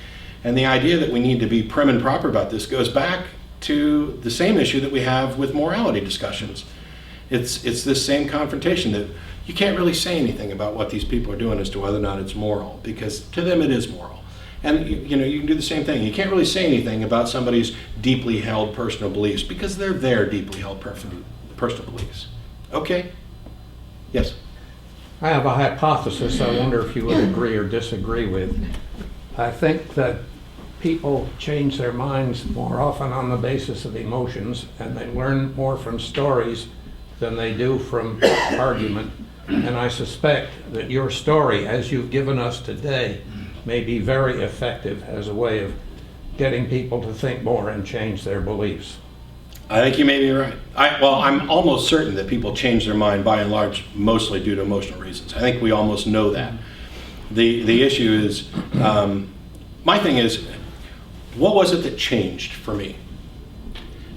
Speaker 1: And the idea that we need to be prim and proper about this goes back to the same issue that we have with morality discussions. It's this same confrontation that you can't really say anything about what these people are doing as to whether or not it's moral, because to them it is moral. And you can do the same thing. You can't really say anything about somebody's deeply held personal beliefs because they're their deeply held personal beliefs. Okay? Yes?
Speaker 6: I have a hypothesis I wonder if you would agree or disagree with. I think that people change their minds more often on the basis of emotions, and they learn more from stories than they do from argument. And I suspect that your story, as you've given us today, may be very effective as a way of getting people to think more and change their beliefs.
Speaker 1: I think you may be right. I'm almost certain that people change their mind by and large, mostly due to emotional reasons. I think we almost know that. The issue is, my thing is, what was it that changed for me?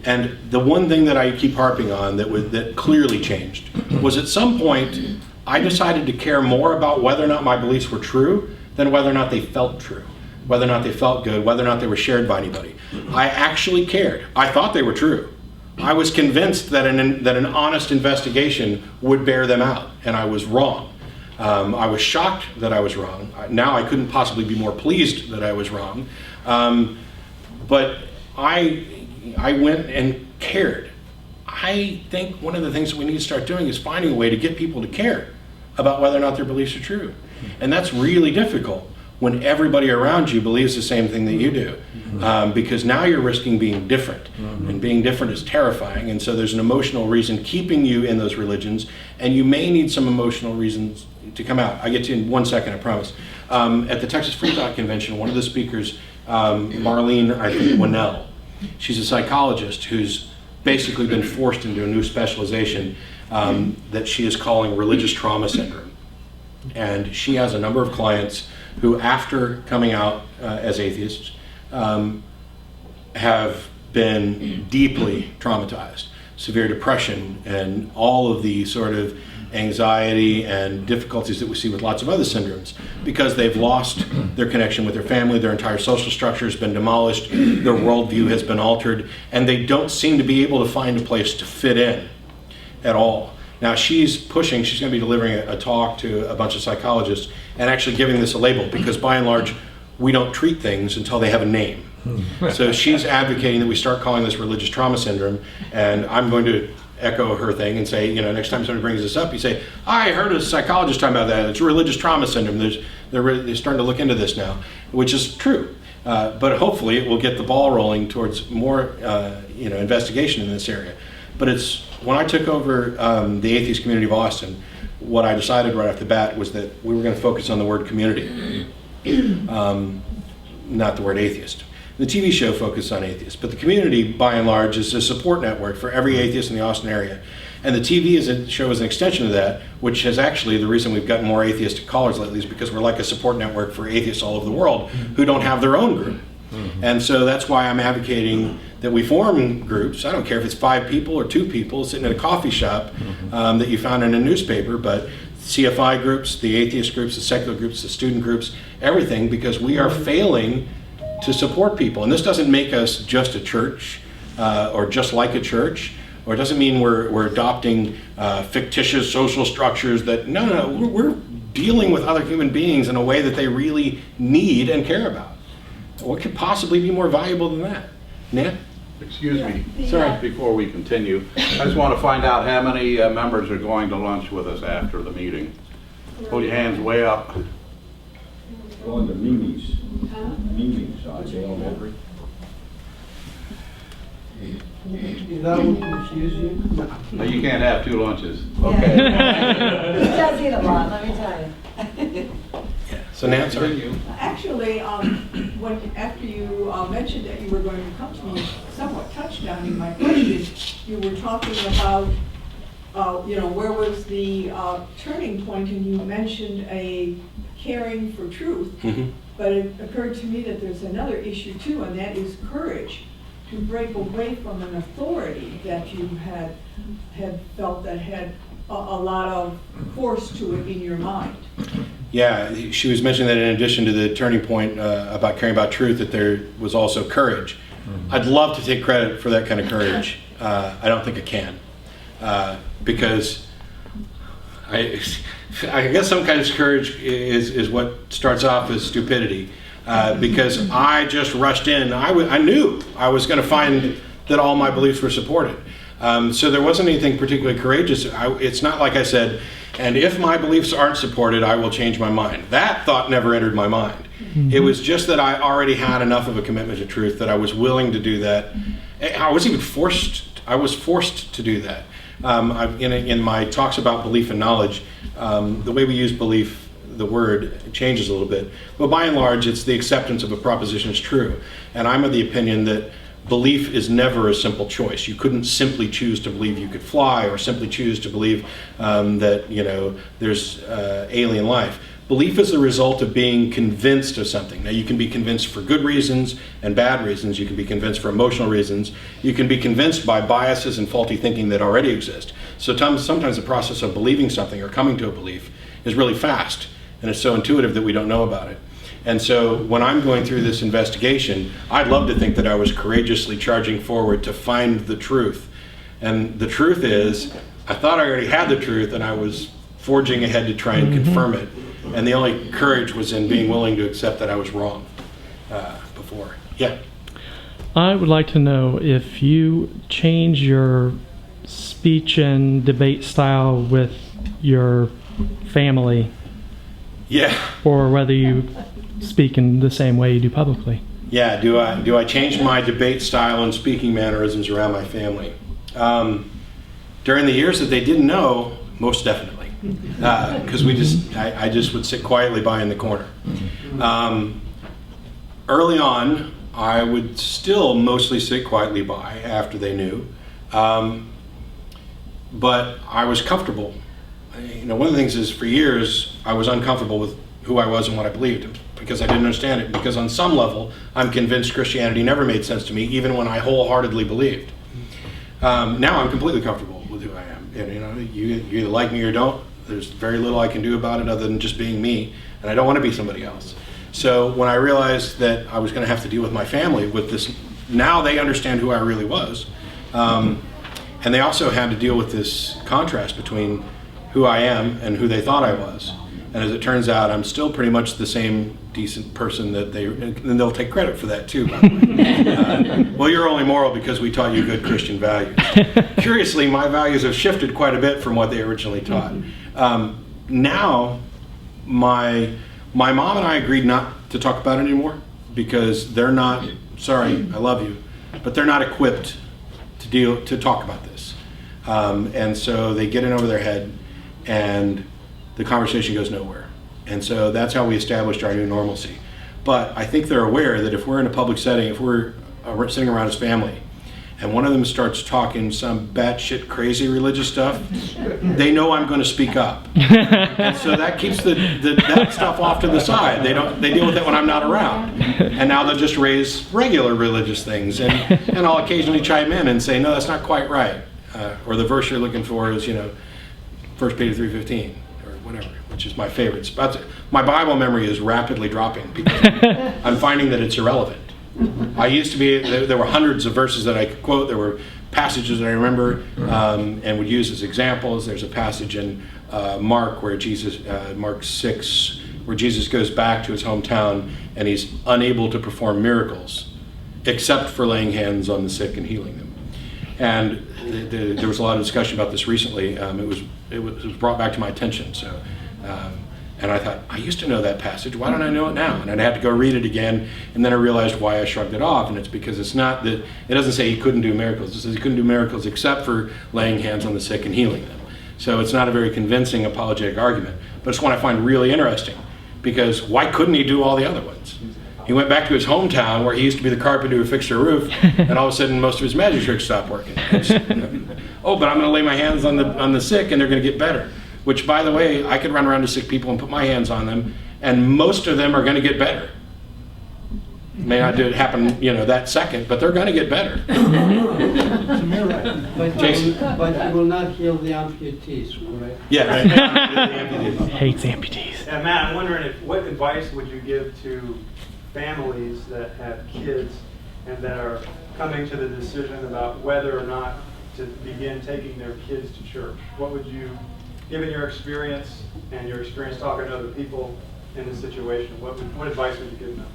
Speaker 1: And the one thing that I keep harping on that clearly changed was at some point I decided to care more about whether or not my beliefs were true than whether or not they felt true, whether or not they felt good, whether or not they were shared by anybody. I actually cared. I thought they were true. I was convinced that an honest investigation would bear them out, and I was wrong. I was shocked that I was wrong. Now I couldn't possibly be more pleased that I was wrong. But I went and cared. I think one of the things that we need to start doing is finding a way to get people to care about whether or not their beliefs are true. And that's really difficult when everybody around you believes the same thing that you do. Because now you're risking being different. And being different is terrifying. And so there's an emotional reason keeping you in those religions. And you may need some emotional reasons to come out. I'll get to you in 1 second, I promise. At the Texas Free Thought Convention, one of the speakers, Marlene, I think, Winnell, she's a psychologist who's basically been forced into a new specialization that she is calling religious trauma syndrome. And she has a number of clients who, after coming out as atheists, have been deeply traumatized. Severe depression and all of the sort of anxiety and difficulties that we see with lots of other syndromes, because they've lost their connection with their family, their entire social structure has been demolished, their worldview has been altered, and they don't seem to be able to find a place to fit in at all. Now she's going to be delivering a talk to a bunch of psychologists and actually giving this a label, because by and large, we don't treat things until they have a name. So she's advocating that we start calling this religious trauma syndrome, and I'm going to echo her thing and say, next time somebody brings this up, you say, I heard a psychologist talking about that. It's religious trauma syndrome. They're starting to look into this now, which is true. But hopefully it will get the ball rolling towards more investigation in this area. But when I took over the atheist community of Austin, what I decided right off the bat was that we were going to focus on the word community, not the word atheist. The TV show focused on atheists, but the community, by and large, is a support network for every atheist in the Austin area. And the TV show is an extension of that, which is actually the reason we've gotten more atheistic callers lately, is because we're like a support network for atheists all over the world who don't have their own group. And so that's why I'm advocating that we form groups. I don't care if it's 5 people or 2 people sitting at a coffee shop that you found in a newspaper, but CFI groups, the atheist groups, the secular groups, the student groups, everything, because we are failing to support people. And this doesn't make us just a church or just like a church, or it doesn't mean we're adopting fictitious social structures that, no, we're dealing with other human beings in a way that they really need and care about. What could possibly be more valuable than that? Nan?
Speaker 3: Excuse me,
Speaker 1: Sorry.
Speaker 3: before we continue, I just want to find out how many members are going to lunch with us after the meeting. Hold your hands way up.
Speaker 8: Going to Mimi's. Mimi's on Dale Henry.
Speaker 5: That would confuse you?
Speaker 3: No, you can't have 2 lunches.
Speaker 8: Okay.
Speaker 9: He does eat a lot, let me tell you.
Speaker 1: So Nan, sorry.
Speaker 10: Actually, after you mentioned that you were going to come to me, somewhat touched on in my question, you were talking about, where was the turning point, and you mentioned a caring for truth.
Speaker 1: Mm-hmm.
Speaker 10: But it occurred to me that there's another issue too, and that is courage to break away from an authority that you had felt that had a lot of force to it in your mind.
Speaker 1: Yeah, she was mentioning that in addition to the turning point about caring about truth, that there was also courage. I'd love to take credit for that kind of courage. I don't think I can, because I guess some kind of courage is what starts off as stupidity, because I just rushed in. I knew I was going to find that all my beliefs were supported. So there wasn't anything particularly courageous. It's not like I said, and if my beliefs aren't supported, I will change my mind. That thought never entered my mind. Mm-hmm. It was just that I already had enough of a commitment to truth that I was willing to do that. I was forced to do that. In my talks about belief and knowledge, the way we use belief, the word changes a little bit, but by and large, it's the acceptance of a proposition as true. And I'm of the opinion that belief is never a simple choice. You couldn't simply choose to believe you could fly, or simply choose to believe that there's alien life. Belief is the result of being convinced of something. Now, you can be convinced for good reasons and bad reasons. You can be convinced for emotional reasons. You can be convinced by biases and faulty thinking that already exist. So sometimes the process of believing something or coming to a belief is really fast, and it's so intuitive that we don't know about it. And so when I'm going through this investigation, I'd love to think that I was courageously charging forward to find the truth. And the truth is, I thought I already had the truth, and I was forging ahead to try and confirm it. And the only courage was in being willing to accept that I was wrong before. Yeah.
Speaker 11: I would like to know if you change your speech and debate style with your family.
Speaker 1: Yeah.
Speaker 11: Or whether you speak in the same way you do publicly.
Speaker 1: Yeah. Do I change my debate style and speaking mannerisms around my family? During the years that they didn't know, most definitely. Because I just would sit quietly by in the corner. Early on, I would still mostly sit quietly by after they knew, but I was comfortable. One of the things is, for years I was uncomfortable with who I was and what I believed because I didn't understand it. Because on some level, I'm convinced Christianity never made sense to me, even when I wholeheartedly believed. Now I'm completely comfortable with who I am. And, you either like me or don't. There's very little I can do about it other than just being me, and I don't want to be somebody else. So when I realized that I was going to have to deal with my family with this, now they understand who I really was, and they also had to deal with this contrast between who I am and who they thought I was. And as it turns out, I'm still pretty much the same decent person and they'll take credit for that too, by the way. Well, you're only moral because we taught you good Christian values. Curiously, my values have shifted quite a bit from what they originally taught. Now, my mom and I agreed not to talk about it anymore because they're not, sorry, I love you, but they're not equipped to talk about this. And so they get in over their head and the conversation goes nowhere. And so that's how we established our new normalcy. But I think they're aware that if we're in a public setting, if we're sitting around as family, and one of them starts talking some batshit crazy religious stuff, they know I'm going to speak up. And so that keeps that stuff off to the side. They deal with it when I'm not around. And now they'll just raise regular religious things, and I'll occasionally chime in and say, no, that's not quite right. Or the verse you're looking for is, 1 Peter 3:15. Whatever, which is my favorite. My Bible memory is rapidly dropping because I'm finding that it's irrelevant. I used to be, there were hundreds of verses that I could quote. There were passages that I remember and would use as examples. There's a passage in Mark where Mark 6, where Jesus goes back to his hometown and he's unable to perform miracles except for laying hands on the sick and healing them. And there was a lot of discussion about this recently. It was brought back to my attention. So, and I thought, I used to know that passage. Why don't I know it now? And I'd have to go read it again. And then I realized why I shrugged it off. And it's because it's not that, it doesn't say he couldn't do miracles. It says he couldn't do miracles except for laying hands on the sick and healing them. So it's not a very convincing apologetic argument. But it's one I find really interesting. Because why couldn't he do all the other ones? He went back to his hometown where he used to be the carpenter who fixed their roof, and all of a sudden most of his magic tricks stopped working. Oh, but I'm going to lay my hands on the sick and they're going to get better. Which, by the way, I could run around to sick people and put my hands on them, and most of them are going to get better. May not happen, that second, but they're going to get better.
Speaker 5: But you will not heal the amputees, correct?
Speaker 1: Yeah.
Speaker 11: Hates amputees.
Speaker 12: Yeah, Matt, I'm wondering what advice would you give to families that have kids and that are coming to the decision about whether or not to begin taking their kids to church? What would you, given your experience and your experience talking to other people in this situation, what advice would you give them?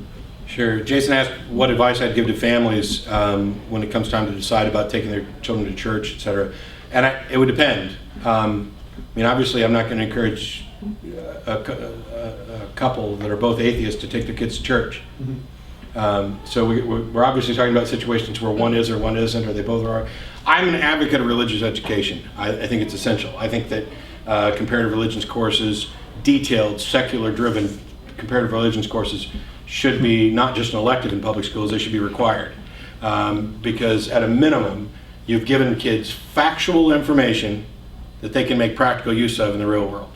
Speaker 1: Sure. Jason asked what advice I'd give to families when it comes time to decide about taking their children to church, etc. And it would depend. Obviously, I'm not going to encourage a couple that are both atheists to take their kids to church. So we're obviously talking about situations where one is or one isn't, or they both are. I'm an advocate of religious education. I think it's essential. I think that comparative religions courses, detailed, secular-driven comparative religions courses should be not just an elective in public schools, they should be required. Because at a minimum, you've given kids factual information that they can make practical use of in the real world.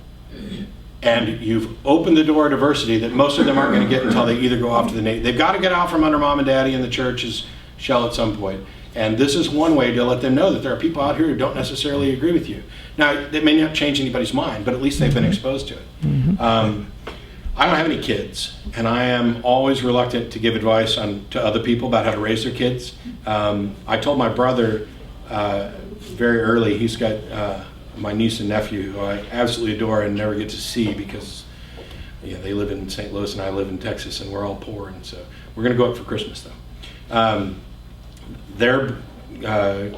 Speaker 1: And you've opened the door to diversity that most of them aren't going to get until they either go off to the nation. They've got to get out from under mom and daddy and the church's shell at some point. And this is one way to let them know that there are people out here who don't necessarily agree with you. Now, it may not change anybody's mind, but at least they've been exposed to it. I don't have any kids, and I am always reluctant to give advice to other people about how to raise their kids. I told my brother very early, he's got my niece and nephew, who I absolutely adore and never get to see because they live in St. Louis and I live in Texas, and we're all poor, and so we're going to go up for Christmas, though. They're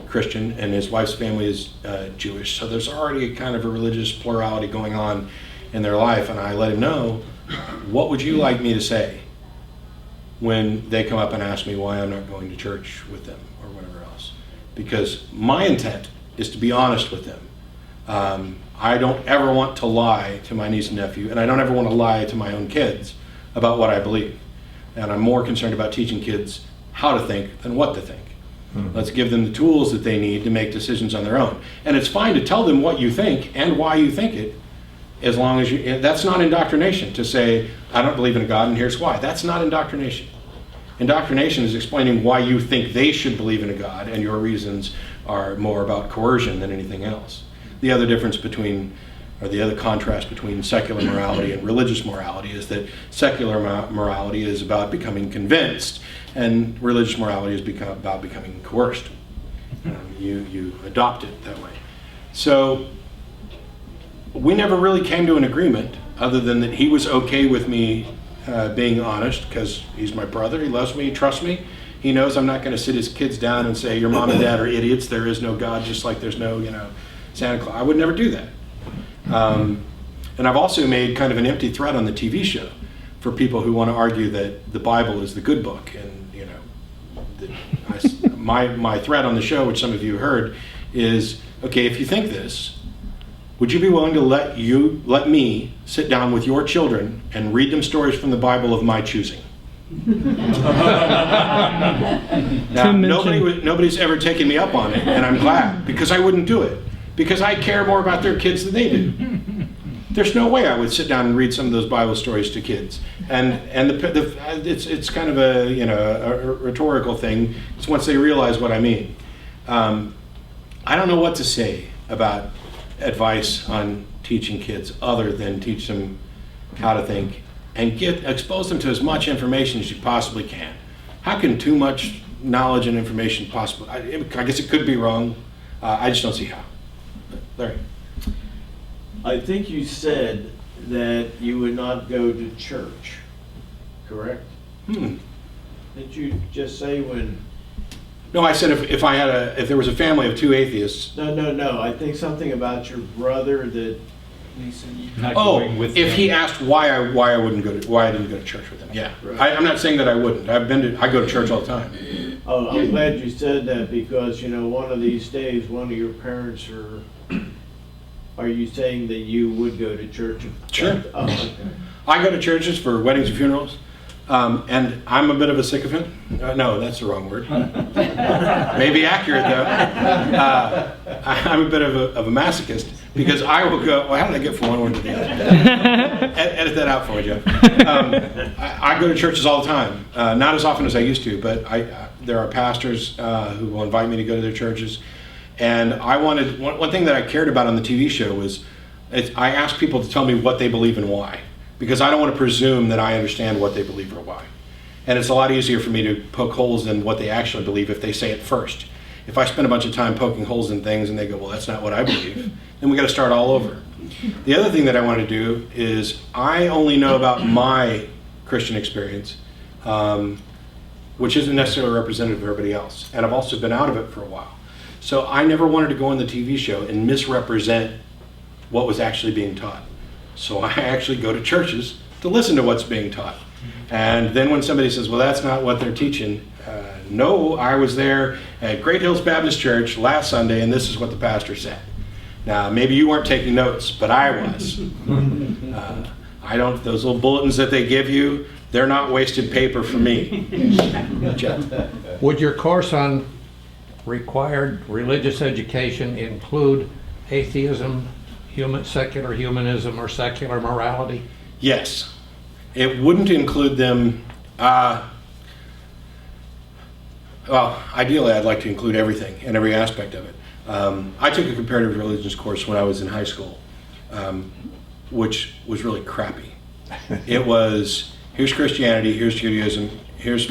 Speaker 1: Christian, and his wife's family is Jewish, so there's already kind of a religious plurality going on in their life, and I let him know, what would you like me to say when they come up and ask me why I'm not going to church with them or whatever else? Because my intent is to be honest with them. I don't ever want to lie to my niece and nephew, and I don't ever want to lie to my own kids about what I believe. And I'm more concerned about teaching kids how to think than what to think. Let's give them the tools that they need to make decisions on their own. And it's fine to tell them what you think and why you think it, as long as that's not indoctrination to say, I don't believe in a God and here's why. That's not indoctrination. Indoctrination is explaining why you think they should believe in a God, and your reasons are more about coercion than anything else. The other difference between, or the other contrast between secular morality and religious morality is that secular morality is about becoming convinced, and religious morality is about becoming coerced. You adopt it that way. So we never really came to an agreement, other than that he was okay with me being honest, because he's my brother, he loves me, he trusts me. He knows I'm not going to sit his kids down and say, your mom and dad are idiots, there is no God, just like there's no, Santa Claus. I would never do that. And I've also made kind of an empty threat on the TV show for people who want to argue that the Bible is the good book. And my threat on the show, which some of you heard, is, okay, if you think this, would you be willing to let me sit down with your children and read them stories from the Bible of my choosing? Now, nobody's ever taken me up on it, and I'm glad, because I wouldn't do it, because I care more about their kids than they do. There's no way I would sit down and read some of those Bible stories to kids, and it's kind of a rhetorical thing. It's once they realize what I mean. I don't know what to say about advice on teaching kids other than teach them how to think and expose them to as much information as you possibly can. How can too much knowledge and information possibly? I guess it could be wrong. I just don't see how. Larry.
Speaker 13: I think you said that you would not go to church, correct? Did you just say when?
Speaker 1: No, I said if there was a family of two atheists.
Speaker 13: No. I think something about your brother that.
Speaker 1: If he asked why I didn't go to church with him. Yeah, right. I'm not saying that I wouldn't. I go to church all the time.
Speaker 13: Oh, I'm glad you said that, because one of these days one of your parents are. Are you saying that you would go to church?
Speaker 1: Sure.
Speaker 13: Oh, okay.
Speaker 1: I go to churches for weddings and funerals, and I'm a bit of a sycophant. No, that's the wrong word. Maybe accurate, though. I'm a bit of a masochist, because I will go, well, how did I get from one word to the other? Edit that out for me, Jeff. I go to churches all the time. Not as often as I used to, but there are pastors who will invite me to go to their churches. And I wanted, one thing that I cared about on the TV show was, I asked people to tell me what they believe and why. Because I don't want to presume that I understand what they believe or why. And it's a lot easier for me to poke holes in what they actually believe if they say it first. If I spend a bunch of time poking holes in things and they go, well, that's not what I believe, then we got to start all over. The other thing that I want to do is, I only know about my Christian experience, which isn't necessarily representative of everybody else. And I've also been out of it for a while. So I never wanted to go on the TV show and misrepresent what was actually being taught. So I actually go to churches to listen to what's being taught. And then when somebody says, well, that's not what they're teaching, no, I was there at Great Hills Baptist Church last Sunday, and this is what the pastor said. Now, maybe you weren't taking notes, but I was. I don't, those little bulletins that they give you, they're not wasted paper for me.
Speaker 6: Would your course on required religious education include atheism, secular humanism, or secular morality?
Speaker 1: Yes. It wouldn't include them. Well, ideally, I'd like to include everything and every aspect of it. I took a comparative religions course when I was in high school, which was really crappy. It was, here's Christianity, here's Judaism, here's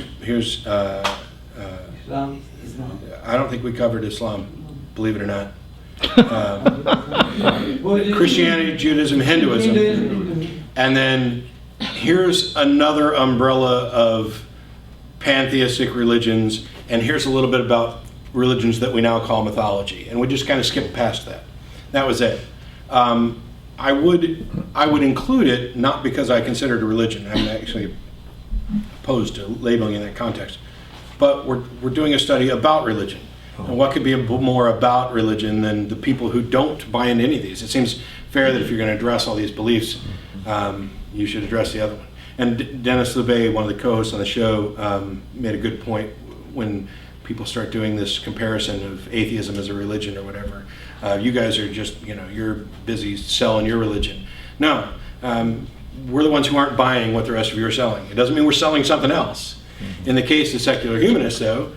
Speaker 5: Islam.
Speaker 1: I don't think we covered Islam, believe it or not. Christianity, Judaism, Hinduism, and then here's another umbrella of pantheistic religions, and here's a little bit about religions that we now call mythology, and we just kind of skipped past that. That was it. I would include it, not because I consider it a religion. I'm actually opposed to labeling in that context, but we're doing a study about religion. And what could be more about religion than the people who don't buy into any of these? It seems fair that if you're going to address all these beliefs, you should address the other one. And Dennis LeBay, one of the co-hosts on the show, made a good point when people start doing this comparison of atheism as a religion or whatever. You guys are just, you're busy selling your religion. No, we're the ones who aren't buying what the rest of you are selling. It doesn't mean we're selling something else. In the case of secular humanists, though,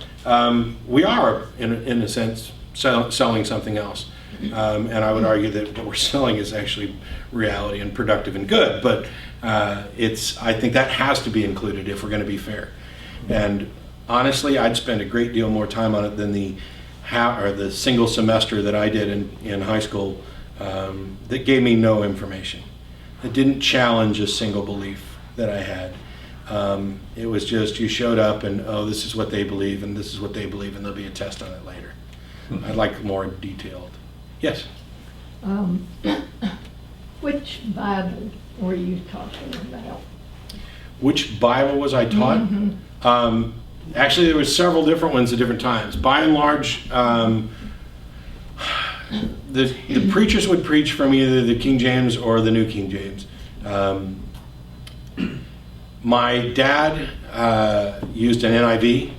Speaker 1: we are, in a sense, selling something else. And I would argue that what we're selling is actually reality and productive and good. But I think that has to be included if we're going to be fair. And honestly, I'd spend a great deal more time on it than the single semester that I did in high school that gave me no information. It didn't challenge a single belief that I had. It was just you showed up and, oh, this is what they believe and this is what they believe and there'll be a test on it later. I'd like more detailed. Yes?
Speaker 14: Which Bible were you talking about?
Speaker 1: Which Bible was I taught? Actually, there were several different ones at different times. By and large, the preachers would preach from either the King James or the New King James. My dad used an NIV,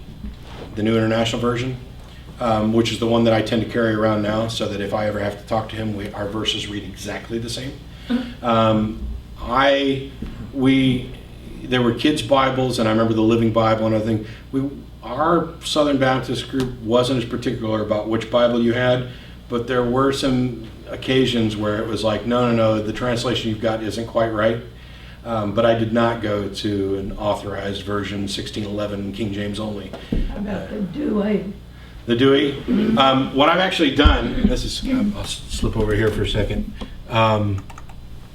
Speaker 1: the New International Version, which is the one that I tend to carry around now, so that if I ever have to talk to him, our verses read exactly the same. There were kids' Bibles, and I remember the Living Bible and everything. Our Southern Baptist group wasn't as particular about which Bible you had, but there were some occasions where it was like, no, the translation you've got isn't quite right. But I did not go to an authorized version, 1611 King James only.
Speaker 14: How about the Dewey?
Speaker 1: The Dewey? What I've actually done, and this is, I'll slip over here for a second.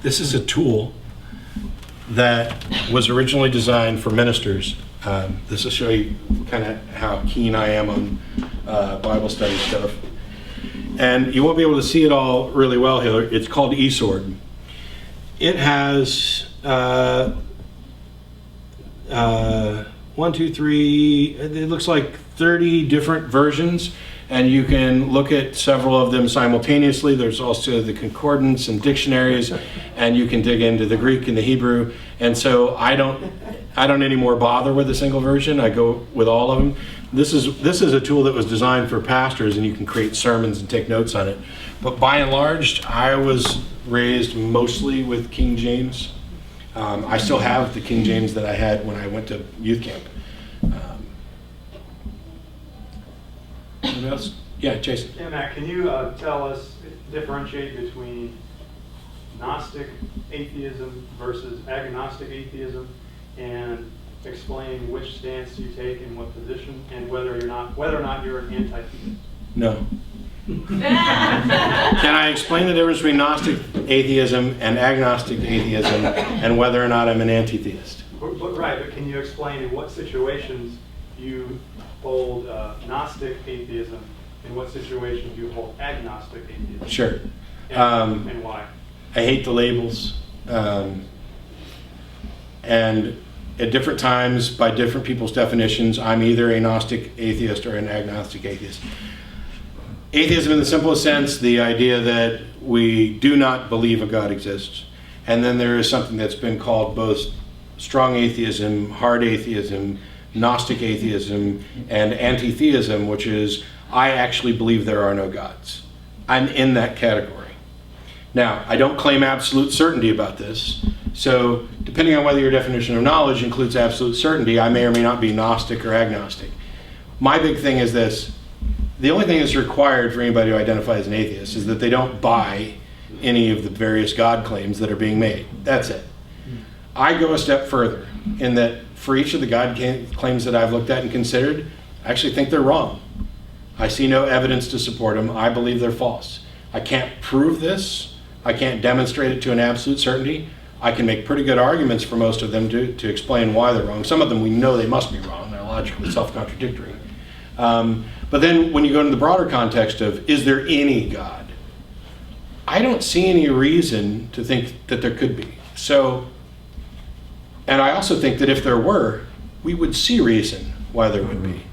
Speaker 1: This is a tool that was originally designed for ministers. This will show you kind of how keen I am on Bible study stuff. And you won't be able to see it all really well here. It's called eSword. It has 1, 2, 3, it looks like 30 different versions, and you can look at several of them simultaneously. There's also the concordance and dictionaries, and you can dig into the Greek and the Hebrew. And so I don't anymore bother with a single version. I go with all of them. This is a tool that was designed for pastors, and you can create sermons and take notes on it. But by and large, I was raised mostly with King James. I still have the King James that I had when I went to youth camp. What else? Yeah, Jason.
Speaker 12: Yeah, Matt, can you differentiate between Gnostic atheism versus agnostic atheism, and explain which stance you take in what position, and whether or not you're an anti-theist?
Speaker 1: No. Can I explain the difference between Gnostic atheism and agnostic atheism, and whether or not I'm an anti-theist?
Speaker 12: Right, but can you explain in what situations you hold Gnostic atheism, in what situations you hold agnostic atheism?
Speaker 1: Sure.
Speaker 12: And why?
Speaker 1: I hate the labels. And at different times, by different people's definitions, I'm either a Gnostic atheist or an agnostic atheist. Atheism in the simplest sense, the idea that we do not believe a God exists. And then there is something that's been called both strong atheism, hard atheism, Gnostic atheism, and anti-theism, which is I actually believe there are no gods. I'm in that category. Now, I don't claim absolute certainty about this, so depending on whether your definition of knowledge includes absolute certainty, I may or may not be Gnostic or agnostic. My big thing is this: the only thing that's required for anybody to identify as an atheist is that they don't buy any of the various God claims that are being made. That's it. I go a step further in that for each of the God claims that I've looked at and considered, I actually think they're wrong. I see no evidence to support them. I believe they're false. I can't prove this. I can't demonstrate it to an absolute certainty. I can make pretty good arguments for most of them to explain why they're wrong. Some of them we know they must be wrong. They're logically self-contradictory. But then when you go into the broader context of, is there any God? I don't see any reason to think that there could be. So, and I also think that if there were, we would see reason why there would be.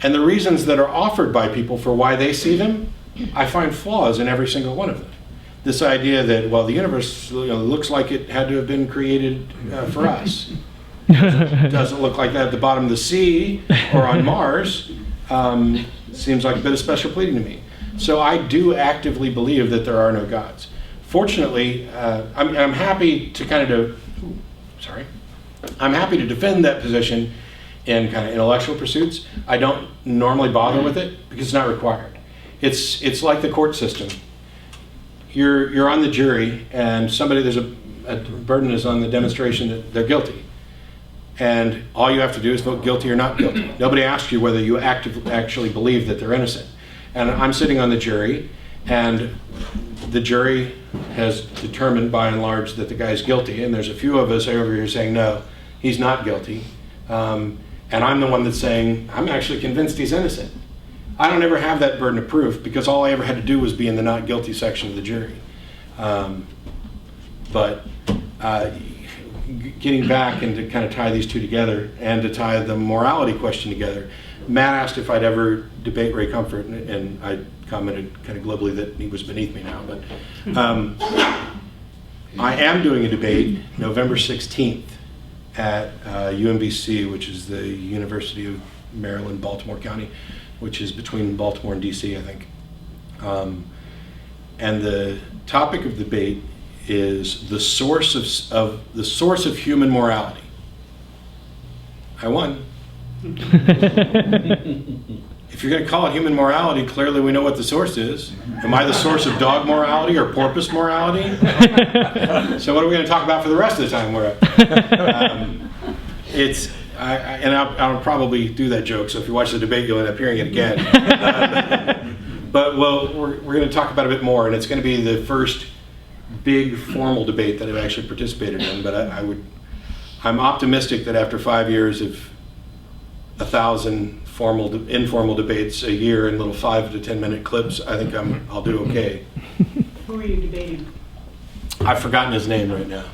Speaker 1: And the reasons that are offered by people for why they see them, I find flaws in every single one of them. This idea that, well, the universe looks like it had to have been created for us. Doesn't look like that at the bottom of the sea or on Mars. Seems like a bit of special pleading to me. So I do actively believe that there are no gods. Fortunately, I'm happy to I'm happy to defend that position in kind of intellectual pursuits. I don't normally bother with it because it's not required. It's like the court system. You're on the jury, and there's a burden is on the demonstration that they're guilty. And all you have to do is vote guilty or not guilty. Nobody asks you whether you actually believe that they're innocent. And I'm sitting on the jury, and the jury has determined by and large that the guy's guilty, and there's a few of us over here saying, no, he's not guilty. And I'm the one that's saying, I'm actually convinced he's innocent. I don't ever have that burden of proof because all I ever had to do was be in the not guilty section of the jury. Getting back and to kind of tie these two together and to tie the morality question together, Matt asked if I'd ever debate Ray Comfort, and I commented kind of glibly that he was beneath me now, but I am doing a debate November 16th at UMBC, which is the University of Maryland, Baltimore County, which is between Baltimore and DC, I think. And the topic of debate is the source of human morality. I won. If you're going to call it human morality, clearly we know what the source is. Am I the source of dog morality or porpoise morality? So what are we going to talk about for the rest of the time we're up? I'll probably do that joke, so if you watch the debate, you'll end up hearing it again. But we're going to talk about it a bit more, and it's going to be the first big formal debate that I've actually participated in. But I'm optimistic that after 5 years of 1,000 informal debates a year in little 5 to 10 minute clips, I think I'll do okay.
Speaker 10: Who are you debating?
Speaker 1: I've forgotten his name right now.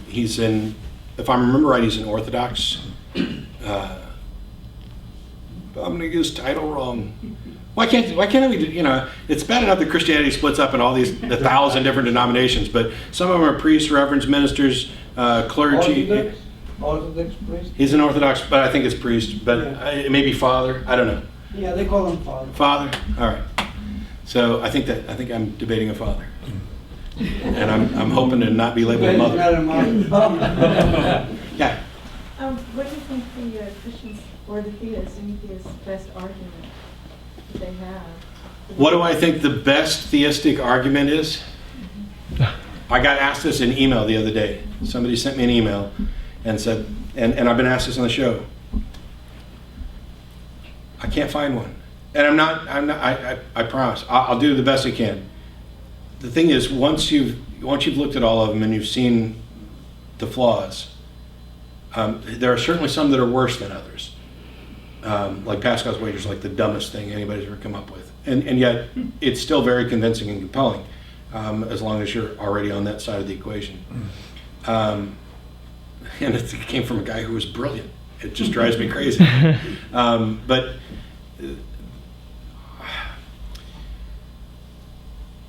Speaker 1: He's in, if I remember right, he's an Orthodox. I'm going to get his title wrong. Why can't we, it's bad enough that Christianity splits up in all these 1,000 different denominations, but some of them are priests, reverends, ministers, clergy.
Speaker 5: Orthodox priest?
Speaker 1: He's an Orthodox, but I think it's priest, but it may be father, I don't know.
Speaker 5: Yeah, they call him father.
Speaker 1: Father? All right. So I think I'm debating a father. And I'm hoping to not be labeled a mother.
Speaker 5: Not a mother.
Speaker 1: Yeah.
Speaker 9: What do you think the Christians or the theists, atheists' best argument that they have?
Speaker 1: What do I think the best theistic argument is? I got asked this in email the other day. Somebody sent me an email and said, and I've been asked this on the show. I can't find one. And I promise, I'll do the best I can. The thing is, once you've looked at all of them and you've seen the flaws, there are certainly some that are worse than others. Like Pascal's wager is like the dumbest thing anybody's ever come up with. And yet, it's still very convincing and compelling, as long as you're already on that side of the equation. And it came from a guy who was brilliant. It just drives me crazy. But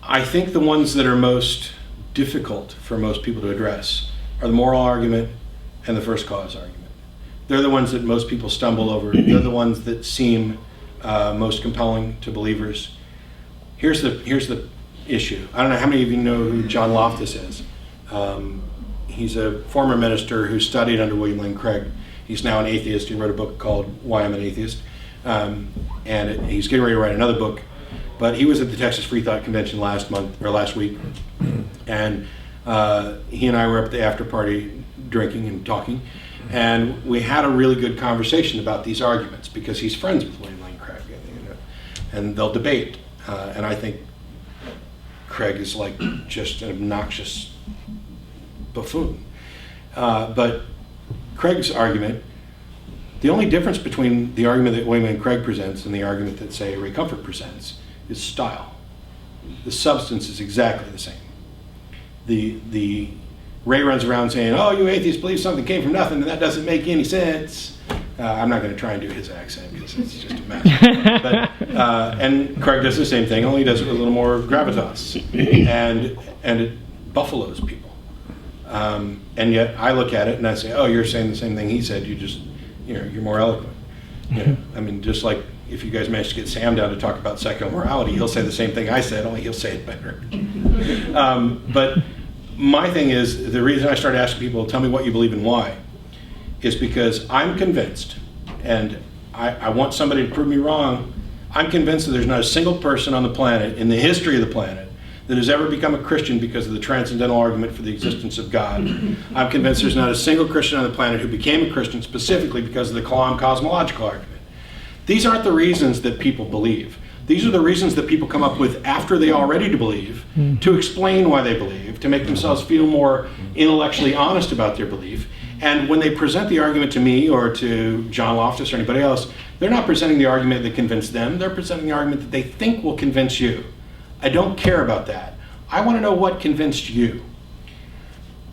Speaker 1: I think the ones that are most difficult for most people to address are the moral argument and the first cause argument. They're the ones that most people stumble over. They're the ones that seem most compelling to believers. Here's the issue. I don't know how many of you know who John Loftus is. He's a former minister who studied under William Lane Craig. He's now an atheist. He wrote a book called Why I'm an Atheist. He's getting ready to write another book. But he was at the Texas Free Thought Convention last week. And he and I were up at the after party drinking and talking. And we had a really good conversation about these arguments because he's friends with William Lane Craig. And they'll debate. And I think Craig is like just an obnoxious buffoon. But Craig's argument, the only difference between the argument that William Lane Craig presents and the argument that, say, Ray Comfort presents is style. The substance is exactly the same. The Ray runs around saying, "Oh, you atheists believe something came from nothing, and that doesn't make any sense." I'm not going to try and do his accent because it's just a mess. And Craig does the same thing, only he does it with a little more gravitas, and it buffaloes people. And yet I look at it and I say, "Oh, you're saying the same thing he said. You're more eloquent." I mean, just like if you guys manage to get Sam down to talk about secular morality, he'll say the same thing I said, only he'll say it better. But my thing is, the reason I started asking people, tell me what you believe and why, is because I'm convinced, and I want somebody to prove me wrong, I'm convinced that there's not a single person on the planet, in the history of the planet, that has ever become a Christian because of the transcendental argument for the existence of God. I'm convinced there's not a single Christian on the planet who became a Christian specifically because of the Kalam cosmological argument. These aren't the reasons that people believe. These are the reasons that people come up with after they already believe, to explain why they believe, to make themselves feel more intellectually honest about their belief. And when they present the argument to me or to John Loftus or anybody else, they're not presenting the argument that convinced them, they're presenting the argument that they think will convince you. I don't care about that. I want to know what convinced you.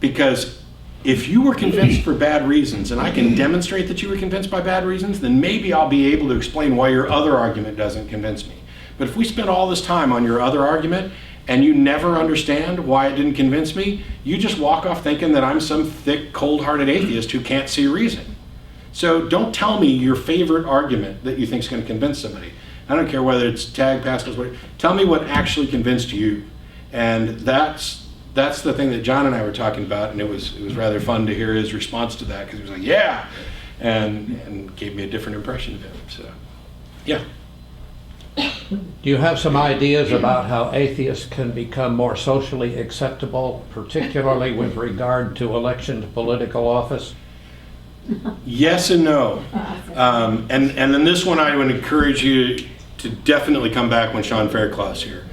Speaker 1: Because if you were convinced for bad reasons, and I can demonstrate that you were convinced by bad reasons, then maybe I'll be able to explain why your other argument doesn't convince me. But if we spend all this time on your other argument, and you never understand why it didn't convince me, you just walk off thinking that I'm some thick, cold-hearted atheist who can't see reason. So don't tell me your favorite argument that you think is going to convince somebody. I don't care whether it's Tag, Pascal's, whatever. Tell me what actually convinced you. And that's the thing that John and I were talking about, and it was rather fun to hear his response to that, because he was like, "Yeah," and gave me a different impression of him. So, yeah.
Speaker 6: Do you have some ideas about how atheists can become more socially acceptable, particularly with regard to election to political office?
Speaker 1: Yes and no. And then this one I would encourage you to definitely come back when Sean Fairclough's here,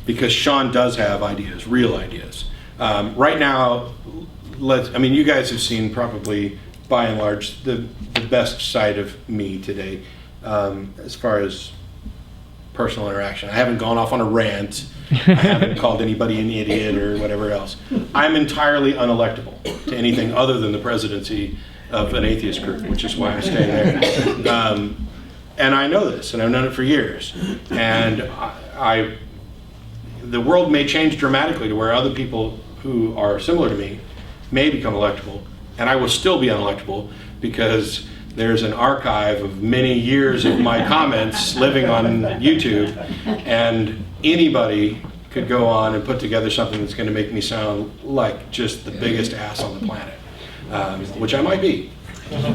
Speaker 1: because Sean does have ideas, real ideas. Right now, you guys have seen probably, by and large, the best side of me today, as far as personal interaction. I haven't gone off on a rant. I haven't called anybody an idiot or whatever else. I'm entirely unelectable to anything other than the presidency of an atheist group, which is why I'm staying there. And I know this, and I've known it for years. And the world may change dramatically to where other people who are similar to me may become electable, and I will still be unelectable because there's an archive of many years of my comments living on YouTube, and anybody could go on and put together something that's going to make me sound like just the biggest ass on the planet, which I might be.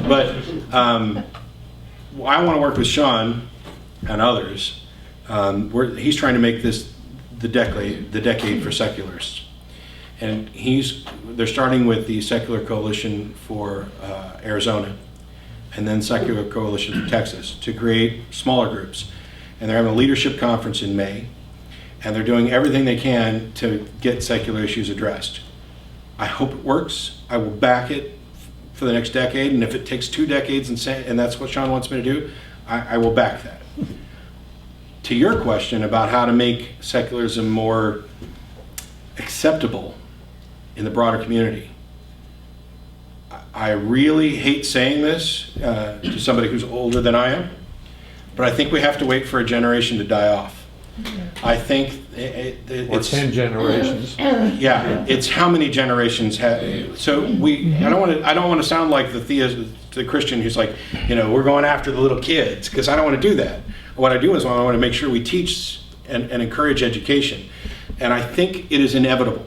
Speaker 1: But I want to work with Sean and others. He's trying to make this the decade for secularists. And they're starting with the Secular Coalition for Arizona, and then Secular Coalition for Texas, to create smaller groups. And they're having a leadership conference in May, and they're doing everything they can to get secular issues addressed. I hope it works. I will back it for the next decade, and if it takes 2 decades and that's what Sean wants me to do, I will back that. To your question about how to make secularism more acceptable in the broader community, I really hate saying this to somebody who's older than I am, but I think we have to wait for a generation to die off. I think
Speaker 6: Or
Speaker 1: it's
Speaker 6: 10 generations.
Speaker 1: Yeah, it's how many generations have. So I don't want to sound like the Christian who's like, we're going after the little kids, because I don't want to do that. What I do is I want to make sure we teach and encourage education, and I think it is inevitable.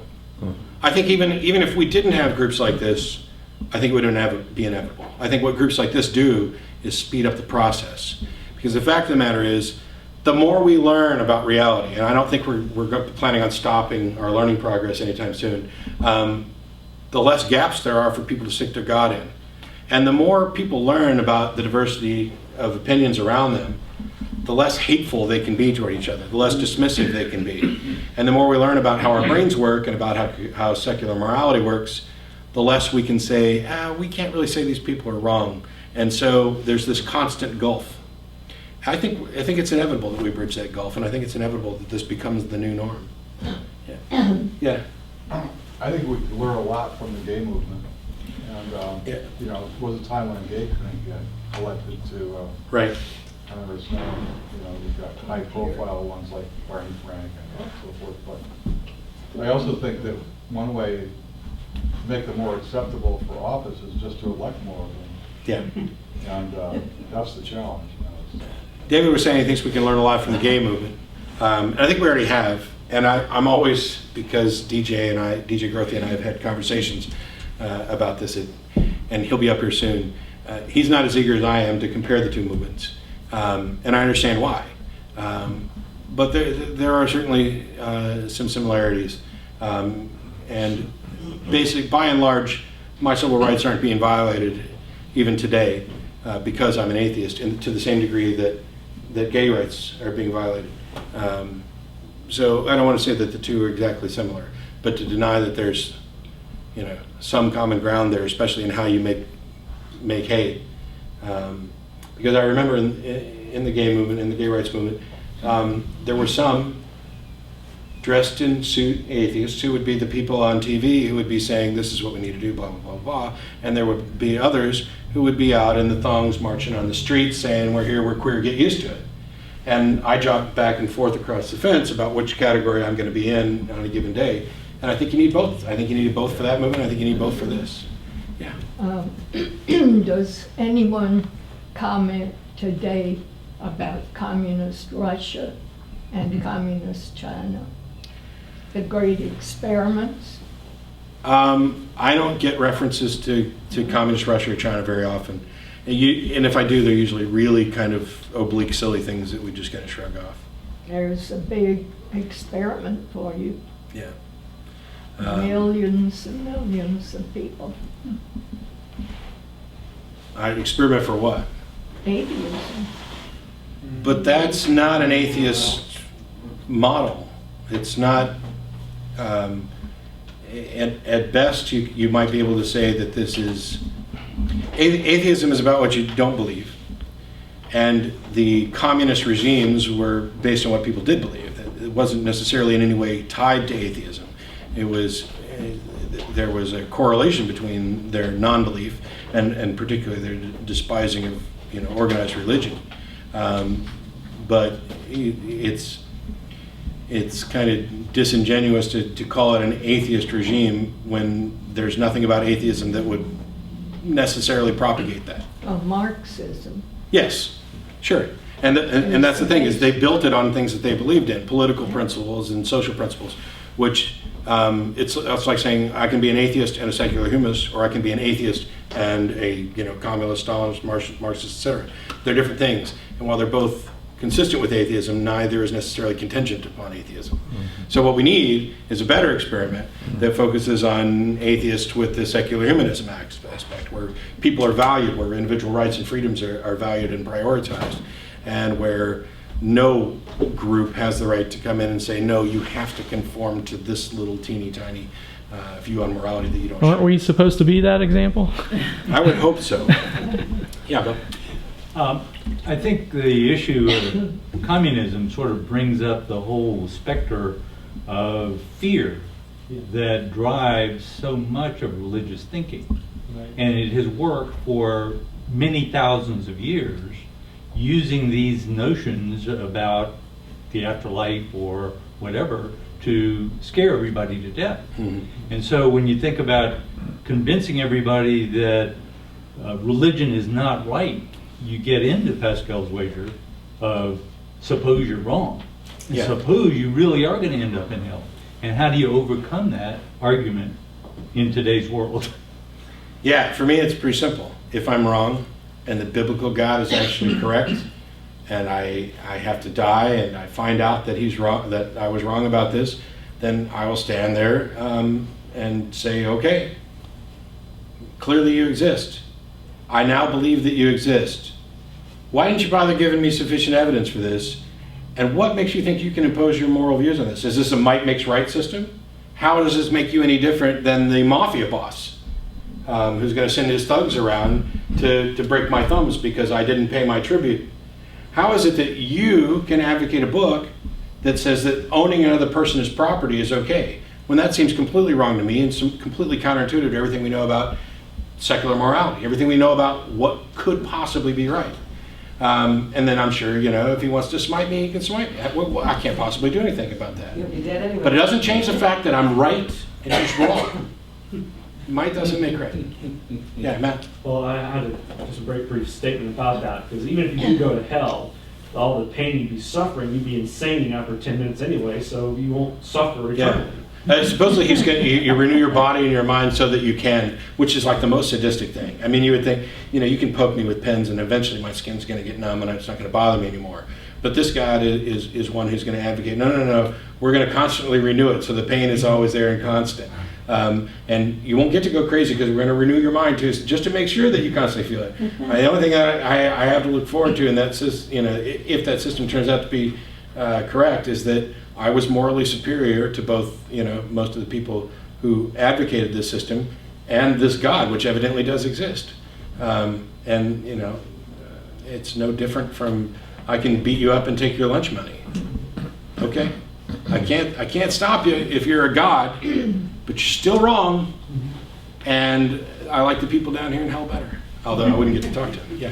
Speaker 1: I think even if we didn't have groups like this, I think it would be inevitable. I think what groups like this do is speed up the process, because the fact of the matter is, the more we learn about reality, and I don't think we're planning on stopping our learning progress anytime soon, the less gaps there are for people to stick their God in. And the more people learn about the diversity of opinions around them, the less hateful they can be toward each other, the less dismissive they can be. And the more we learn about how our brains work and about how secular morality works, the less we can say, we can't really say these people are wrong. And so there's this constant gulf. I think it's inevitable that we bridge that gulf, and I think it's inevitable that this becomes the new norm. Yeah.
Speaker 15: I think we could learn a lot from the gay movement, and there was a time when gay couldn't get elected to
Speaker 1: right.
Speaker 15: Congress. Now, we've got high-profile ones like Barney Frank and so forth. But I also think that one way to make them more acceptable for office is just to elect more of them.
Speaker 1: Yeah.
Speaker 15: And that's the challenge.
Speaker 1: David was saying he thinks we can learn a lot from the gay movement. And I think we already have. And I'm always, because DJ Grothy and I have had conversations about this, and he'll be up here soon. He's not as eager as I am to compare the two movements. And I understand why. But there are certainly some similarities. And basically, by and large, my civil rights aren't being violated even today because I'm an atheist, and to the same degree that gay rights are being violated. So I don't want to say that the two are exactly similar, but to deny that there's some common ground there, especially in how you make hay. Because I remember in the gay movement, in the gay rights movement, there were some dressed in suit atheists who would be the people on TV who would be saying, this is what we need to do, blah, blah, blah, blah. And there would be others who would be out in the thongs marching on the streets saying, we're here, we're queer, get used to it. And I jogged back and forth across the fence about which category I'm going to be in on a given day. And I think you need both. I think you need both for that movement. I think you need both for this. Yeah.
Speaker 14: Does anyone comment today about communist Russia and communist China? The great experiments?
Speaker 1: I don't get references to communist Russia or China very often. And if I do, they're usually really kind of oblique, silly things that we just kind of shrug off.
Speaker 14: There's a big experiment for you.
Speaker 1: Yeah.
Speaker 14: Millions and millions of people.
Speaker 1: An experiment for what?
Speaker 14: Atheism.
Speaker 1: But that's not an atheist model. It's not, at best, you might be able to say that this is, atheism is about what you don't believe. And the communist regimes were based on what people did believe. It wasn't necessarily in any way tied to atheism. There was a correlation between their non-belief and particularly their despising of organized religion. But it's kind of disingenuous to call it an atheist regime when there's nothing about atheism that would necessarily propagate that.
Speaker 14: Of Marxism.
Speaker 1: Yes, sure. And that's the thing, is they built it on things that they believed in, political principles and social principles, which it's like saying I can be an atheist and a secular humanist, or I can be an atheist and a communist, Stalinist, Marxist, etc. They're different things, and while they're both consistent with atheism, neither is necessarily contingent upon atheism. Mm-hmm. So what we need is a better experiment that focuses on atheists with the secular humanism aspect, where people are valued, where individual rights and freedoms are valued and prioritized, and where no group has the right to come in and say, no, you have to conform to this little teeny tiny view on morality that you don't
Speaker 11: Aren't
Speaker 1: share.
Speaker 11: we supposed to be that example?
Speaker 1: I would hope so. Yeah, Bill.
Speaker 16: I think the issue of communism sort of brings up the whole specter of fear that drives so much of religious thinking. and it has worked for many thousands of years, using these notions about the afterlife or whatever to scare everybody to death. And so when you think about convincing everybody that religion is not right, you get into Pascal's wager of suppose you're wrong. And suppose you really are going to end up in hell. And how do you overcome that argument in today's world?
Speaker 1: Yeah, for me it's pretty simple. If I'm wrong and the biblical God is actually correct, and I have to die and I find out that he's wrong, that I was wrong about this, then I will stand there and say, okay, clearly you exist. I now believe that you exist. Why didn't you bother giving me sufficient evidence for this? And what makes you think you can impose your moral views on this? Is this a might makes right system? How does this make you any different than the mafia boss who's going to send his thugs around to break my thumbs because I didn't pay my tribute? How is it that you can advocate a book that says that owning another person's property is okay, when that seems completely wrong to me and completely counterintuitive to everything we know about secular morality, everything we know about what could possibly be right? And then I'm sure, if he wants to smite me, he can smite me. Well, I can't possibly do anything about that.
Speaker 7: You'll be dead anyway.
Speaker 1: But it doesn't change the fact that I'm right and he's wrong. Might doesn't make right. Yeah, Matt?
Speaker 17: Well, I had just a very brief statement about that, because even if you do go to hell, all the pain you'd be suffering, you'd be insane after 10 minutes anyway, so you won't suffer eternally.
Speaker 1: Supposedly he's going you renew your body and your mind so that you can, which is like the most sadistic thing. I mean, you would think, you can poke me with pens and eventually my skin's going to get numb and it's not going to bother me anymore. But this God is one who's going to advocate, no, we're going to constantly renew it so the pain is always there and constant. And you won't get to go crazy because we're going to renew your mind too, just to make sure that you constantly feel it. The only thing I have to look forward to, and that's if that system turns out to be correct, is that I was morally superior to both, most of the people who advocated this system and this God, which evidently does exist. It's no different from I can beat you up and take your lunch money. Okay, I can't stop you if you're a God, but you're still wrong. And I like the people down here in hell better, although I wouldn't get to talk to them. Yeah.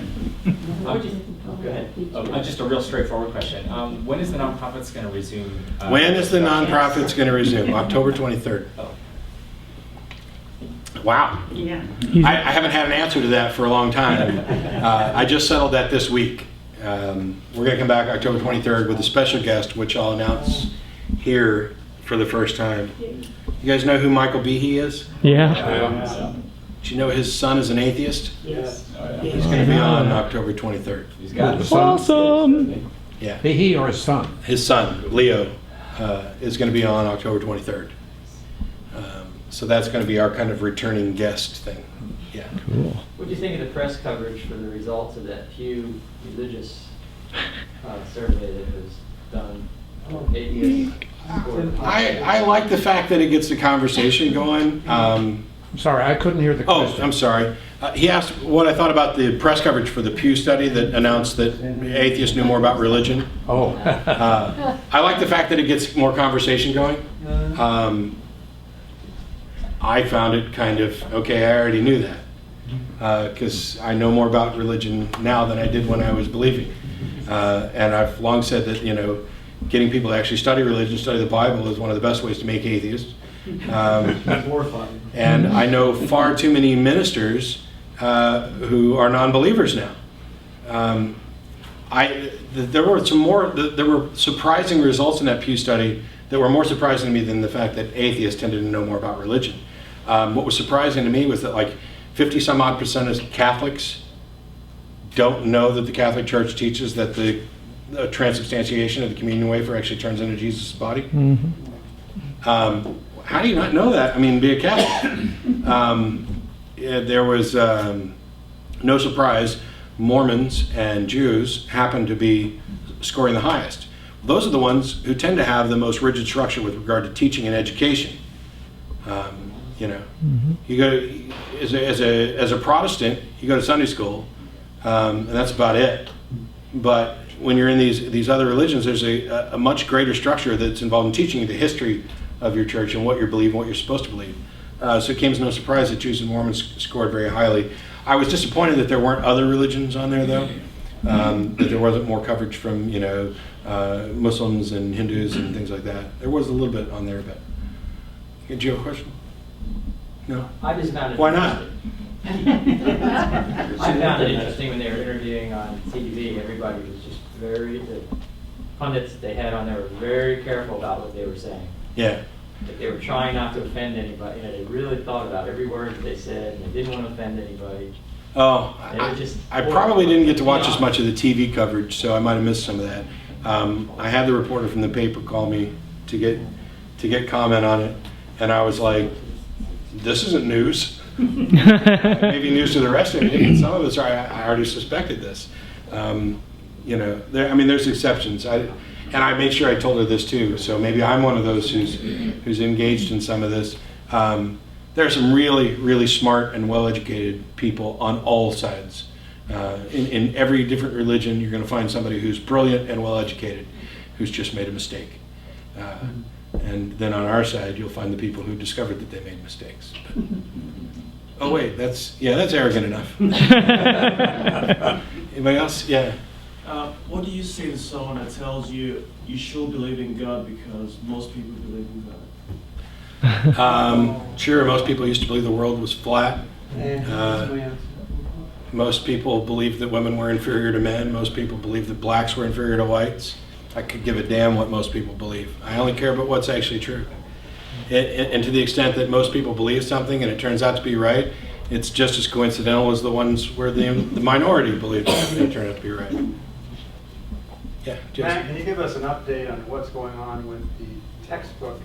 Speaker 7: Go ahead. Just a real straightforward question. When is the nonprofits going to resume?
Speaker 1: When is the nonprofits going to resume? October 23rd.
Speaker 7: Oh.
Speaker 1: Wow.
Speaker 10: Yeah.
Speaker 1: I haven't had an answer to that for a long time. I just settled that this week. We're going to come back October 23rd with a special guest, which I'll announce here for the first time. You guys know who Michael Behe is?
Speaker 11: Yeah.
Speaker 1: Do you know his son is an atheist?
Speaker 12: Yes.
Speaker 1: He's going to be on October 23rd.
Speaker 8: He's got it.
Speaker 11: Awesome.
Speaker 1: Yeah.
Speaker 6: Behe or his son?
Speaker 1: His son, Leo, is going to be on October 23rd. So that's going to be our kind of returning guest thing. Yeah.
Speaker 11: Cool.
Speaker 7: What do you think of the press coverage for the results of that Pew Religious survey that was done? Atheist.
Speaker 1: I like the fact that it gets the conversation going.
Speaker 6: I'm sorry, I couldn't hear the question.
Speaker 1: Oh, I'm sorry. He asked what I thought about the press coverage for the Pew study that announced that atheists knew more about religion.
Speaker 6: Oh.
Speaker 1: I like the fact that it gets more conversation going. I found it kind of, okay, I already knew that, because I know more about religion now than I did when I was believing. And I've long said that, getting people to actually study religion, study the Bible, is one of the best ways to make atheists. And I know far too many ministers who are non-believers now. There were surprising results in that Pew study that were more surprising to me than the fact that atheists tended to know more about religion. What was surprising to me was that like 50-some-odd% of Catholics don't know that the Catholic Church teaches that the transubstantiation of the communion wafer actually turns into Jesus' body.
Speaker 11: Mm-hmm.
Speaker 1: How do you not know that? I mean, be a Catholic. There was no surprise, Mormons and Jews happen to be scoring the highest. Those are the ones who tend to have the most rigid structure with regard to teaching and education. You go as a Protestant, you go to Sunday school, and that's about it. But when you're in these other religions, there's a much greater structure that's involved in teaching you the history of your church and what you believe and what you're supposed to believe. So it came as no surprise that Jews and Mormons scored very highly. I was disappointed that there weren't other religions on there, though. That there wasn't more coverage from, Muslims and Hindus and things like that. There was a little bit on there, but. Did you have a question? No?
Speaker 7: I just found it.
Speaker 1: Why not?
Speaker 7: I found it interesting when they were interviewing on TV. Everybody was just the pundits that they had on there were very careful about what they were saying.
Speaker 1: Yeah.
Speaker 7: Like they were trying not to offend anybody. They really thought about every word that they said, and they didn't want to offend anybody.
Speaker 1: Oh, I probably didn't get to watch as
Speaker 7: Yeah.
Speaker 1: much of the TV coverage, so I might have missed some of that. I had the reporter from the paper call me to get comment on it, and I was like, "This isn't news." Maybe news to the rest of you. And some of us I already suspected this. There's exceptions. And I made sure I told her this too. So maybe I'm one of those who's engaged in some of this. There are some really, really smart and well-educated people on all sides. In every different religion, you're going to find somebody who's brilliant and well-educated, who's just made a mistake. And then on our side, you'll find the people who discovered that they made mistakes. But, oh wait, that's arrogant enough. Anybody else? Yeah.
Speaker 4: What do you say to someone that tells you you should believe in God because most people believe in God?
Speaker 1: Sure, most people used to believe the world was flat. Most people believed that women were inferior to men. Most people believed that blacks were inferior to whites. I could give a damn what most people believe. I only care about what's actually true. And to the extent that most people believe something and it turns out to be right, it's just as coincidental as the ones where the minority believed it and it turned out to be right. Yeah, Jason.
Speaker 12: Matt, can you give us an update on what's going on with the textbook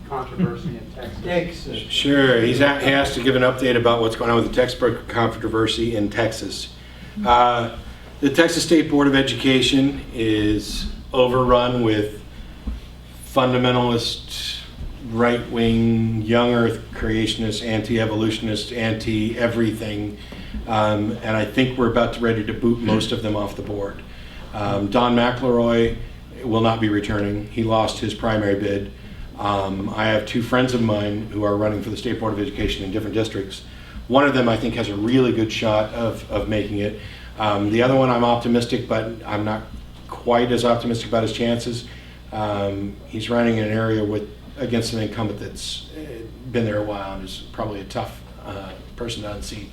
Speaker 12: controversy in Texas?
Speaker 1: Sure, he has to give an update about what's going on with the textbook controversy in Texas. The Texas State Board of Education is overrun with fundamentalist, right-wing, young earth creationists, anti-evolutionists, anti-everything, and I think we're about ready to boot most of them off the board. Don McElroy will not be returning. He lost his primary bid. I have two friends of mine who are running for the State Board of Education in different districts. One of them I think has a really good shot of making it. The other one I'm optimistic, but I'm not quite as optimistic about his chances. He's running in an area against an incumbent that's been there a while and is probably a tough person to unseat.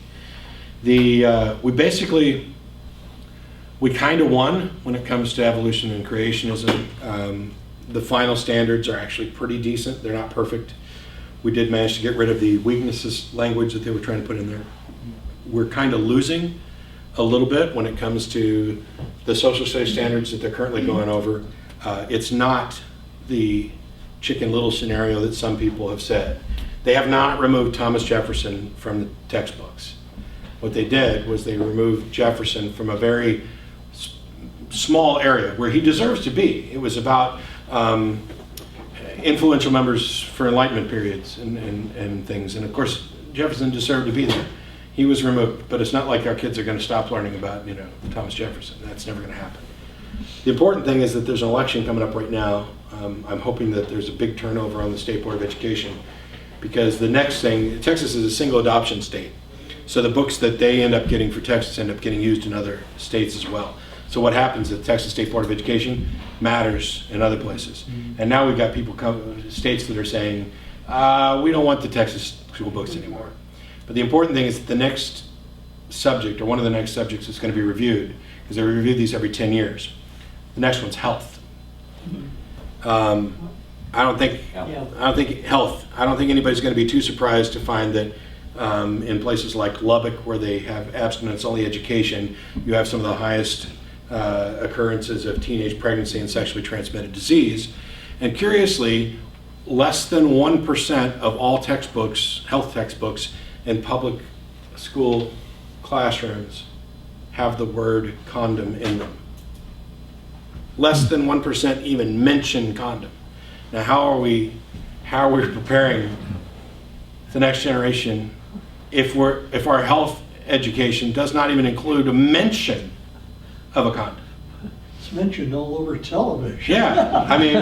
Speaker 1: We kind of won when it comes to evolution and creationism. The final standards are actually pretty decent. They're not perfect. We did manage to get rid of the weaknesses language that they were trying to put in there. We're kind of losing a little bit when it comes to the social studies standards that they're currently going over. It's not the Chicken Little scenario that some people have said. They have not removed Thomas Jefferson from the textbooks. What they did was they removed Jefferson from a very small area where he deserves to be. It was about influential members for Enlightenment periods and things. And of course, Jefferson deserved to be there. He was removed, but it's not like our kids are going to stop learning about, Thomas Jefferson. That's never going to happen. The important thing is that there's an election coming up right now. I'm hoping that there's a big turnover on the State Board of Education because the next thing, Texas is a single adoption state. So the books that they end up getting for Texas end up getting used in other states as well. So what happens at the Texas State Board of Education matters in other places. And now we've got states that are saying, we don't want the Texas school books anymore. But the important thing is that the next subject, or one of the next subjects that's going to be reviewed, because they review these every 10 years, the next one's health. I don't think anybody's going to be too surprised to find that in places like Lubbock, where they have abstinence-only education, you have some of the highest occurrences of teenage pregnancy and sexually transmitted disease. And curiously, less than 1% of all textbooks, health textbooks, in public school classrooms have the word condom in them. Less than 1% even mention condom. Now, how are we preparing the next generation if our health education does not even include a mention of a condom?
Speaker 2: It's mentioned all over television.
Speaker 1: Yeah, I mean,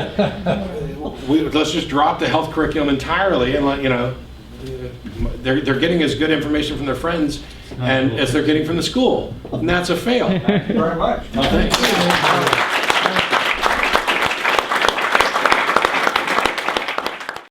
Speaker 1: let's just drop the health curriculum entirely and let they're getting as good information from their friends and as they're getting from the school. And that's a fail.
Speaker 8: Thank you very much.
Speaker 1: Thanks.